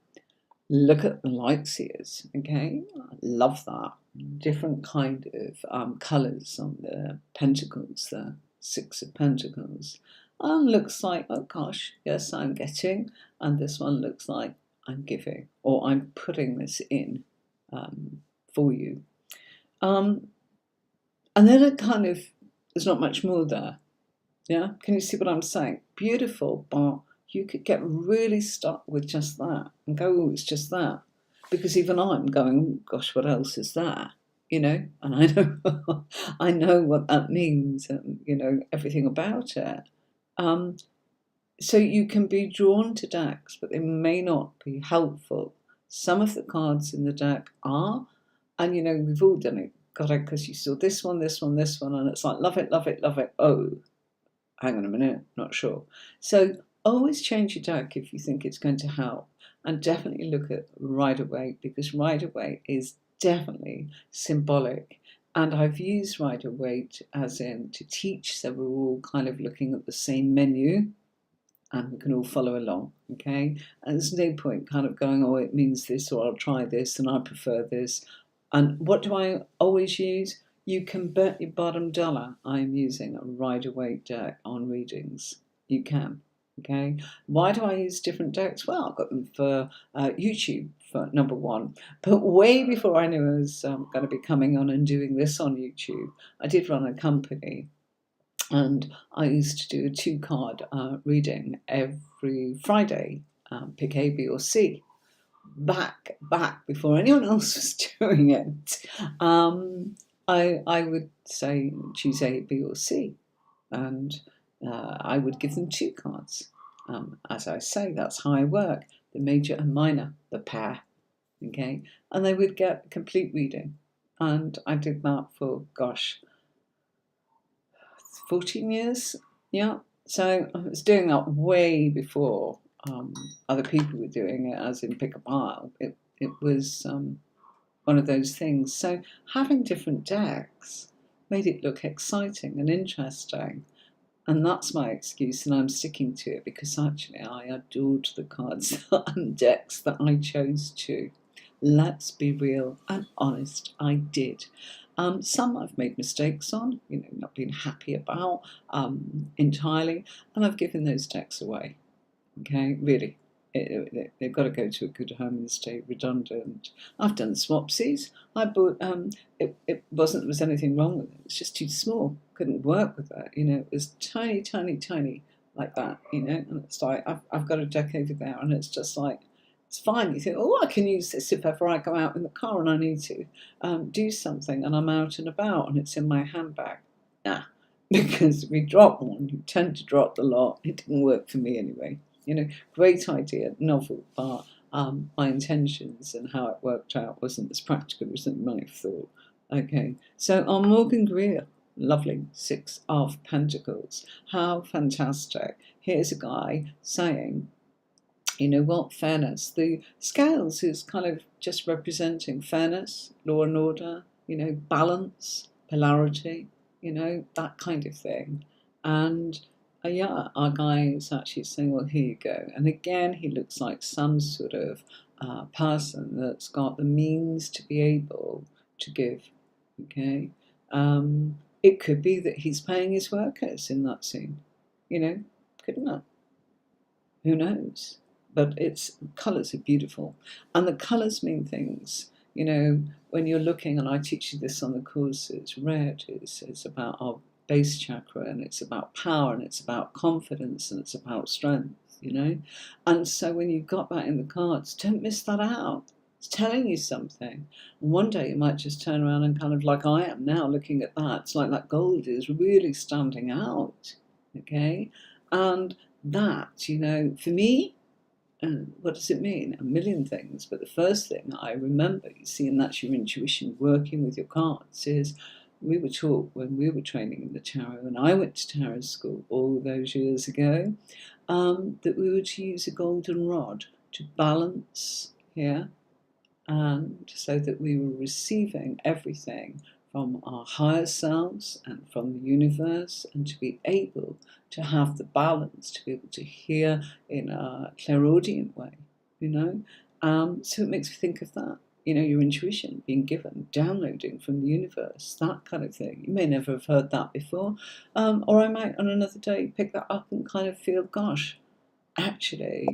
Speaker 1: look at the light seers. Okay, I love that. Different kind of colours on the pentacles, the Six of Pentacles. Looks like, oh gosh, yes, I'm getting, and this one looks like I'm giving, or I'm putting this in for you. And then it kind of, there's not much more there. Yeah, can you see what I'm saying? Beautiful, but you could get really stuck with just that and go, oh, it's just that. Because even I'm going, gosh, what else is that? And I know, I know what that means, and everything about it. So you can be drawn to decks, but they may not be helpful. Some of the cards in the deck are, and we've all done it, got it because you saw this one, this one, this one, and it's like, love it, love it, love it. Oh, hang on a minute, not sure. So always change your deck if you think it's going to help, and definitely look at Rider-Waite, because Rider-Waite is definitely symbolic. And I've used Rider-Waite as in to teach, so we're all kind of looking at the same menu and we can all follow along, okay? And there's no point kind of going, oh, it means this, or I'll try this, and I prefer this. And what do I always use? You can bet your bottom dollar I'm using a Rider-Waite deck on readings. You can, okay? Why do I use different decks? Well, I've got them for YouTube, for number one. But way before I knew I was going to be coming on and doing this on YouTube, I did run a company. And I used to do a 2-card reading every Friday, pick A, B, or C. Back before anyone else was doing it, I would say choose A, B, or C, and I would give them 2 cards. As I say, that's how I work: the major and minor, the pair. Okay, and they would get a complete reading, and I did that for 14 years. Yeah, so I was doing that way before other people were doing it, as in pick a pile. It was one of those things. So having different decks made it look exciting and interesting. And that's my excuse, and I'm sticking to it, because actually I adored the cards and decks that I chose to. Let's be real and honest, I did. Some I've made mistakes on, not been happy about entirely, and I've given those decks away. Okay, really. They've got to go to a good home and stay redundant. I've done swapsies. I bought, it wasn't there was anything wrong with it. It's just too small. Couldn't work with it. It was tiny, tiny, tiny like that, and it's like, I've got a deck over there, and it's just like, it's fine. You think, oh, I can use this if ever I go out in the car and I need to do something and I'm out and about and it's in my handbag. Nah, because if we drop one, you tend to drop the lot. It didn't work for me anyway. Great idea, novel, but my intentions and how it worked out wasn't as practical as it might have thought. Okay, so on Morgan Greer, lovely 6 of Pentacles. How fantastic. Here's a guy saying, fairness. The scales is kind of just representing fairness, law and order, balance, polarity, you know, that kind of thing. And yeah, our guy is actually saying, well, here you go. And again, he looks like some sort of person that's got the means to be able to give. Okay. It could be that he's paying his workers in that scene, you know, couldn't it? Who knows? But it's colours are beautiful, and the colours mean things. You know, when you're looking, and I teach you this on the courses, red is it's about our base chakra, and it's about power, and it's about confidence, and it's about strength. You know, and so when you've got that in the cards, don't miss that out. It's telling you something. And one day you might just turn around and kind of like I am now looking at that. It's like that gold is really standing out. Okay, and that, you know, for me, what does it mean? A million things. But the first thing I remember, you see, and that's your intuition working with your cards, is we were taught when we were training in the tarot, and I went to tarot school all those years ago, that we were to use a golden rod to balance here, and so that we were receiving everything from our higher selves and from the universe, and to be able to have the balance, to be able to hear in a clairaudient way, you know. So it makes me think of that, you know, your intuition being given, downloading from the universe, that kind of thing. You may never have heard that before, or I might on another day pick that up and kind of feel, gosh, actually,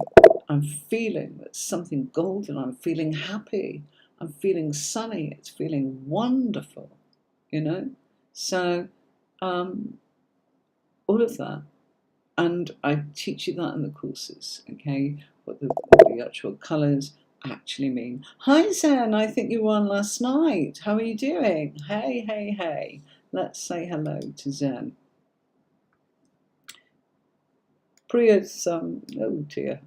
Speaker 1: I'm feeling something golden. I'm feeling happy. I'm feeling sunny. It's feeling wonderful, you know? So, all of that. And I teach you that in the courses, okay? What the actual colours actually mean. Hi, Zen. I think you were on last night. How are you doing? Hey, hey, hey. Let's say hello to Zen. Priya's, oh dear.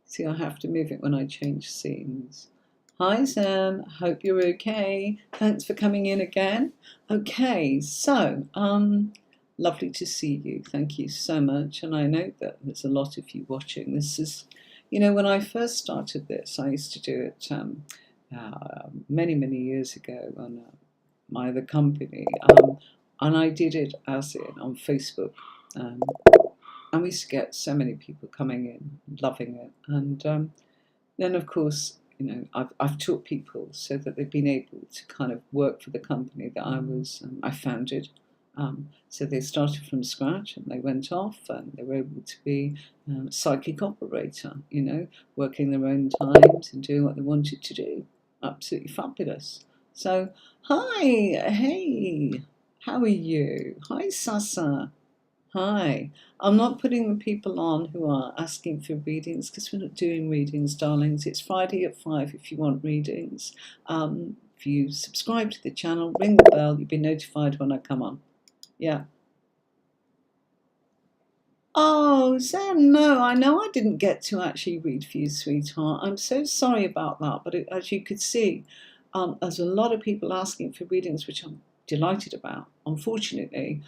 Speaker 1: See, I have to move it when I change scenes. Hi, Sam. Hope you're okay. Thanks for coming in again. Okay, so, lovely to see you. Thank you so much. And I know that there's a lot of you watching. This is, you know, when I first started this, I used to do it many, many years ago on my other company. And I did it as in on Facebook. And we used to get so many people coming in, loving it. And then, of course, you know, I've taught people so that they've been able to kind of work for the company that I founded. So they started from scratch and they went off and they were able to be a psychic operator, you know, working their own times and doing what they wanted to do. Absolutely fabulous. So, hi, hey, how are you? Hi, Sasa. Hi. I'm not putting the people on who are asking for readings because we're not doing readings, darlings. It's Friday at 5 if you want readings. If you subscribe to the channel, ring the bell, you'll be notified when I come on. Yeah. Oh, Zen, no, I know I didn't get to actually read for you, sweetheart. I'm so sorry about that. But as you could see, there's a lot of people asking for readings, which I'm delighted about. Unfortunately,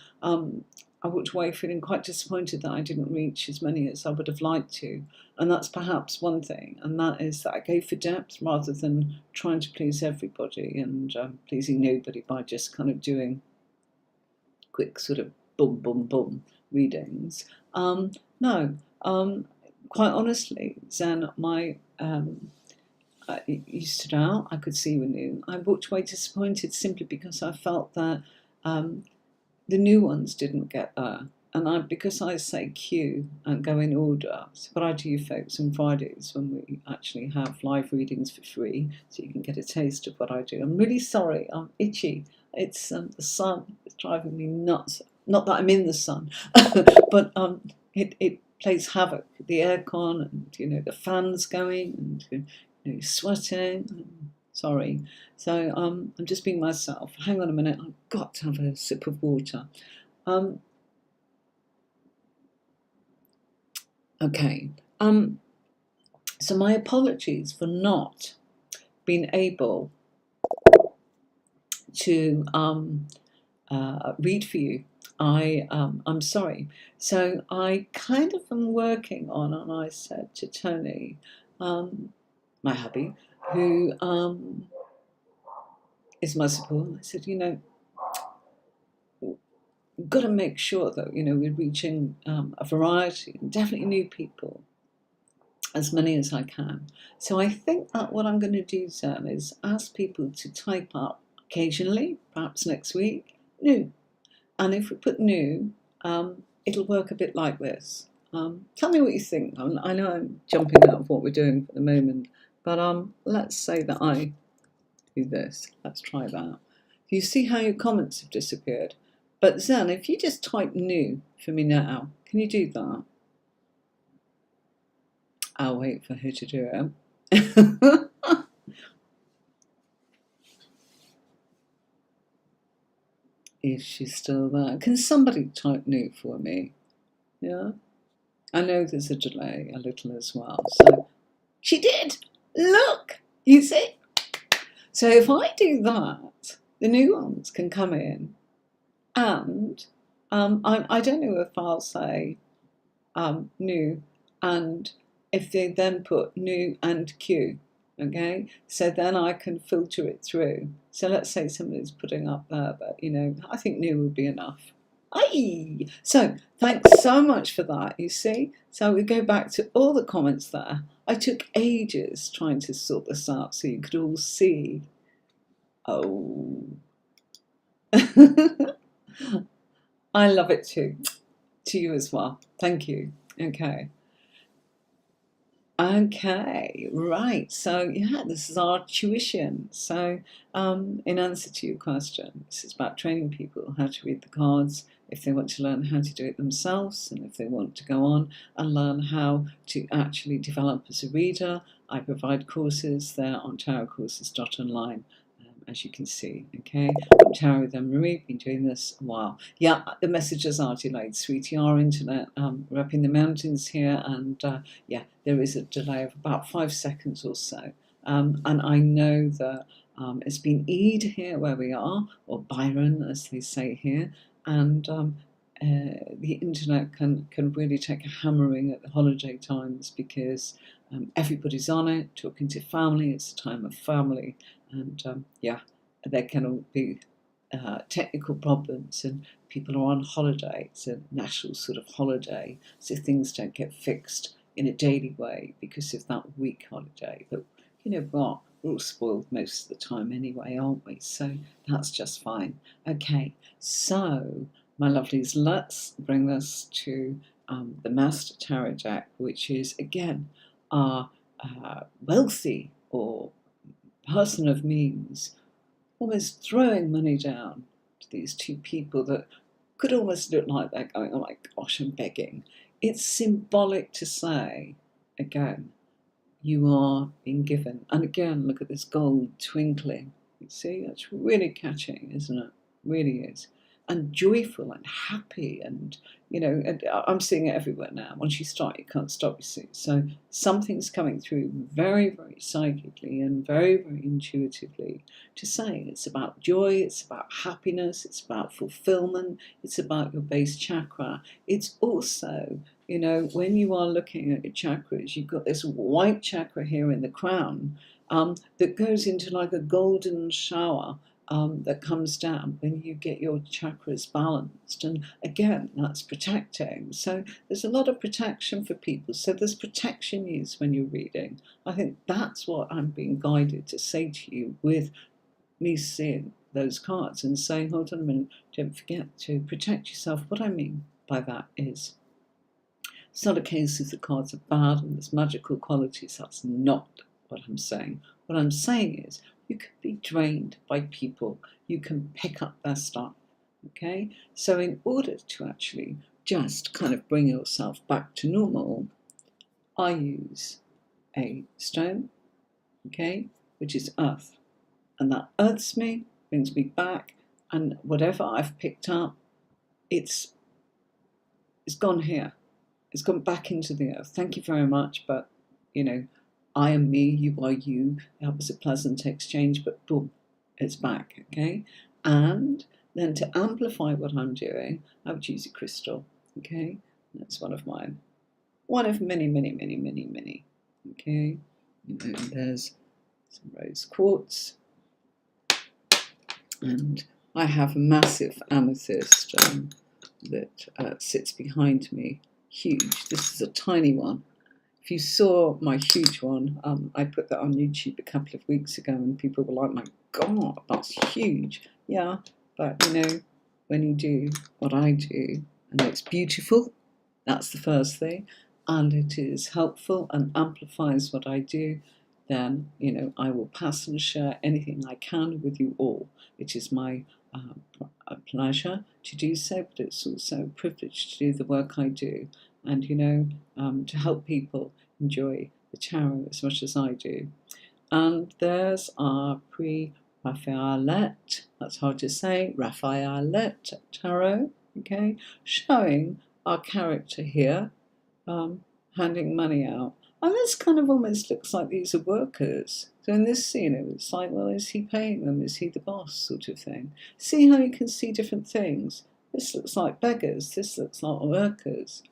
Speaker 1: I walked away feeling quite disappointed that I didn't reach as many as I would have liked to. And that's perhaps one thing, and that is that I go for depth rather than trying to please everybody and pleasing nobody by just kind of doing quick sort of boom, boom, boom readings. No, quite honestly, Zen, you stood out. I could see you were new. I walked away disappointed simply because I felt that the new ones didn't get there. And because I say queue and go in order, so what I do, folks, on Fridays when we actually have live readings for free, so you can get a taste of what I do. I'm really sorry, I'm itchy. It's the sun is driving me nuts. Not that I'm in the sun, but it plays havoc. The aircon and, you know, the fans going and, you know, sweating. Sorry. So I'm just being myself. Hang on a minute. I've got to have a sip of water. Okay. So my apologies for not being able to read for you. I'm sorry. So I kind of am working on, and I said to Tony, my hubby, who is my support. I said, got to make sure that, we're reaching a variety, and definitely new people, as many as I can. So I think that what I'm going to do, Sam, is ask people to type up occasionally, perhaps next week, new. And if we put new, it'll work a bit like this. Tell me what you think. I know I'm jumping out of what we're doing for the moment, but let's say that I do this. Let's try that. You see how your comments have disappeared? But Zen, if you just type new for me now, can you do that? I'll wait for her to do it. Is she still there? Can somebody type new for me? Yeah? I know there's a delay a little as well. So she did! Look! You see? So if I do that, the new ones can come in, and I don't know if I'll say new, and if they then put new and Q, okay? So then I can filter it through. So let's say somebody's putting up there, but I think new would be enough. Aye! So thanks so much for that, you see? So we go back to all the comments there. I took ages trying to sort this out so you could all see. Oh. I love it too. To you as well. Thank you. Okay. Okay, right. So yeah, this is our tuition. So in answer to your question, this is about training people how to read the cards if they want to learn how to do it themselves, and if they want to go on and learn how to actually develop as a reader. I provide courses there on tarotcourses.online. As you can see, okay? I'm Tarot with Marie, been doing this a while. Yeah, the messages are delayed, sweetie. Our internet, we're up in the mountains here, and yeah, there is a delay of about 5 seconds or so. And I know that it's been Eid here where we are, or Byron, as they say here, and the internet can really take a hammering at the holiday times because everybody's on it, talking to family. It's a time of family. And yeah, there can all be technical problems, and people are on holiday. It's a national sort of holiday, so things don't get fixed in a daily way because of that week holiday. But you know what? We're all spoiled most of the time anyway, aren't we? So that's just fine. Okay, so my lovelies, let's bring this to the Master Tarot deck, which is again our wealthy or person of means, almost throwing money down to these two people that could almost look like they're going, oh my gosh, I'm begging. It's symbolic to say, again, you are being given. And again, look at this gold twinkling. You see, that's really catching, isn't it? Really is. And joyful and happy, and and I'm seeing it everywhere now. Once you start, you can't stop, you see. So something's coming through very, very psychically and very, very intuitively to say it's about joy, it's about happiness, it's about fulfillment, it's about your base chakra. It's also, when you are looking at your chakras, you've got this white chakra here in the crown that goes into like a golden shower. That comes down when you get your chakras balanced. And again, that's protecting. So there's a lot of protection for people. So there's protection used when you're reading. I think that's what I'm being guided to say to you with me seeing those cards and saying, hold on a minute, don't forget to protect yourself. What I mean by that is, it's not a case if the cards are bad and there's magical qualities. That's not what I'm saying. What I'm saying is, you can be drained by people. You can pick up their stuff, okay? So in order to actually just kind of bring yourself back to normal, I use a stone, okay, which is earth. And that earths me, brings me back, and whatever I've picked up, it's gone here. It's gone back into the earth. Thank you very much, but, I am me, you are you. That was a pleasant exchange, but boom, it's back, okay? And then to amplify what I'm doing, I would use a crystal, okay? That's one of mine. One of many, many, many, many, many, okay? And there's some rose quartz. And I have a massive amethyst that sits behind me. Huge. This is a tiny one. If you saw my huge one, I put that on YouTube a couple of weeks ago, and people were like, "My God, that's huge." Yeah, but you know, when you do what I do, and it's beautiful, that's the first thing, and it is helpful and amplifies what I do, then you know I will pass and share anything I can with you all. It is my pleasure to do so, but it's also a privilege to do the work I do, and you know, to help people enjoy the tarot as much as I do. And there's our pre-Raphaelite, that's hard to say, Raphaelite tarot, okay, showing our character here, handing money out. And this kind of almost looks like these are workers. So in this scene, it's like, well, is he paying them? Is he the boss, sort of thing? See how you can see different things? This looks like beggars. This looks like workers.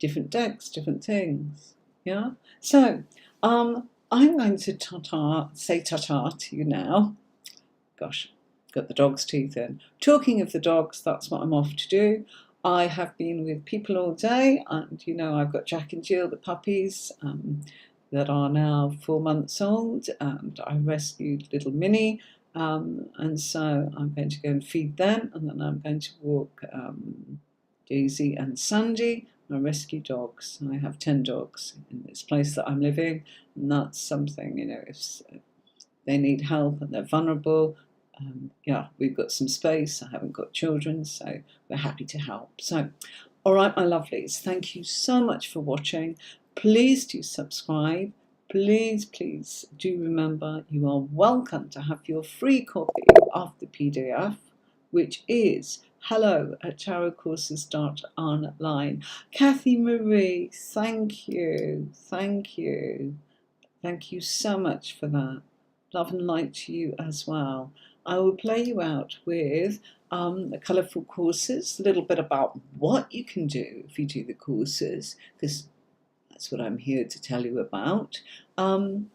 Speaker 1: Different decks, different things. Yeah? So, I'm going to say ta-ta to you now. Gosh, got the dog's teeth in. Talking of the dogs, that's what I'm off to do. I have been with people all day, and you know I've got Jack and Jill, the puppies, that are now 4 months old, and I rescued little Minnie, and so I'm going to go and feed them, and then I'm going to walk Daisy and Sandy, my rescue dogs. I have 10 dogs in this place that I'm living, and that's something, you know, if they need help and they're vulnerable, yeah, we've got some space. I haven't got children, so we're happy to help. So, all right, my lovelies, thank you so much for watching. Please do subscribe. Please, please do remember you are welcome to have your free copy of the PDF, which is hello@tarotcourses.online. Kathy Marie, thank you. Thank you. Thank you so much for that. Love and light to you as well. I will play you out with the colourful courses, a little bit about what you can do if you do the courses, because that's what I'm here to tell you about, and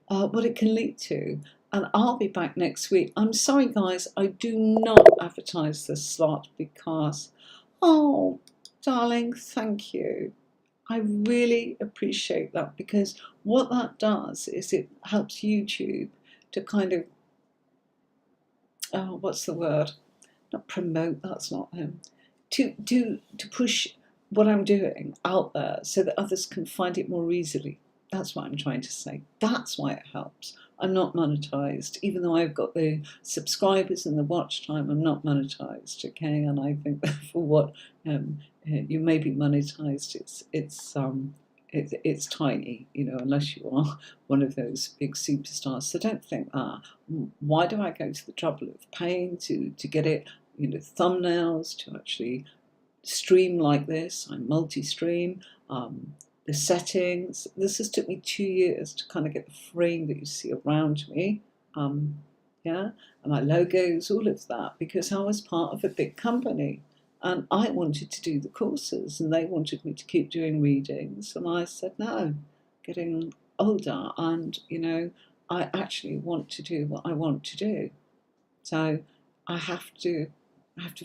Speaker 1: what it can lead to. And I'll be back next week. I'm sorry, guys, I do not advertise this slot because, oh, darling, thank you. I really appreciate that, because what that does is it helps YouTube to kind of, what's the word? Not promote, that's not him. To push what I'm doing out there so that others can find it more easily. That's what I'm trying to say. That's why it helps. I'm not monetized, even though I've got the subscribers and the watch time. I'm not monetized, okay? And I think for what you may be monetized, it's tiny, you know, unless you are one of those big superstars. So don't think, why do I go to the trouble of paying to get it, you know, thumbnails, to actually stream like this? I'm multi-stream. The settings, this has took me 2 years to kind of get the frame that you see around me, yeah, and my logos, all of that, because I was part of a big company and I wanted to do the courses and they wanted me to keep doing readings, and I said no, getting older, and you know, I actually want to do what I want to do, so I have to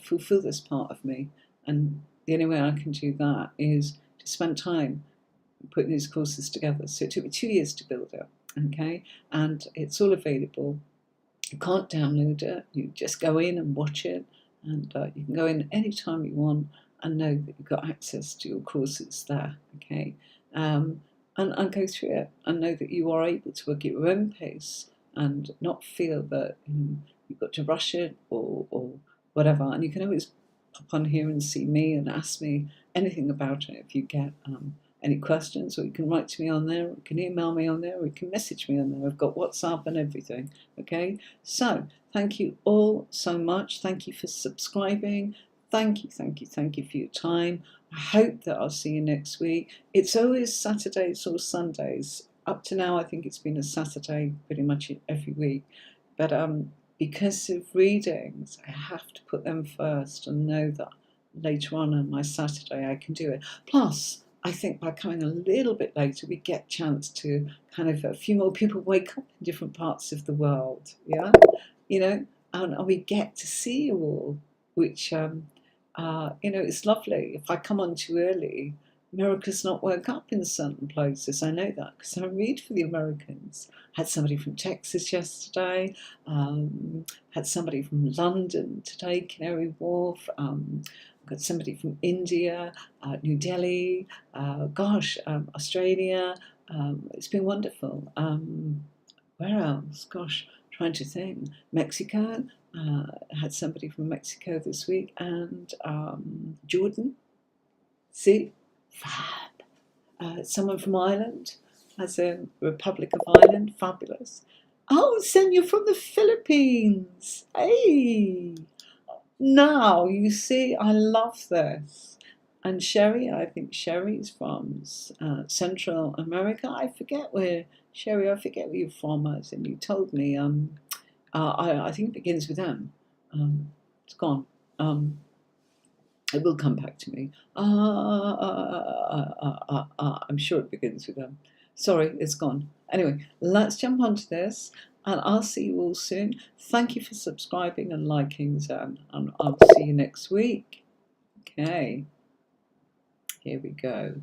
Speaker 1: fulfill this part of me, and the only way I can do that is to spend time putting these courses together. So it took me 2 years to build it, okay? And it's all available. You can't download it. You just go in and watch it, and you can go in anytime you want and know that you've got access to your courses there, okay? And go through it and know that you are able to work at your own pace and not feel that you've got to rush it or whatever. And you can always pop on here and see me and ask me anything about it if you get any questions, or you can write to me on there, or you can email me on there, or you can message me on there. I've got WhatsApp and everything, okay? So thank you all so much. Thank you for subscribing. Thank you for your time. I hope that I'll see you next week. It's always Saturdays or Sundays. Up to now, I think it's been a Saturday pretty much every week. But because of readings, I have to put them first and know that later on my Saturday I can do it. Plus, I think by coming a little bit later, we get a chance to kind of, a few more people wake up in different parts of the world, yeah? You know, and we get to see you all, which, it's lovely. If I come on too early, America's not woke up in certain places. I know that because I read for the Americans. Had somebody from Texas yesterday, had somebody from London today, Canary Wharf, got somebody from India, New Delhi, Australia. It's been wonderful. Where else? Gosh, trying to think. Mexico. Had somebody from Mexico this week, and Jordan. See, fab. Someone from Ireland, as in Republic of Ireland, fabulous. Oh, Sen, you're from the Philippines. Hey, now you see, I love this. And Sherry, I think Sherry's from Central America. I forget where you're from, as in you told me. I think it begins with M. It's gone. It will come back to me. I'm sure it begins with M. Sorry, it's gone. Anyway, let's jump onto this, and I'll see you all soon. Thank you for subscribing and liking, Zan, and I'll see you next week. Okay, here we go.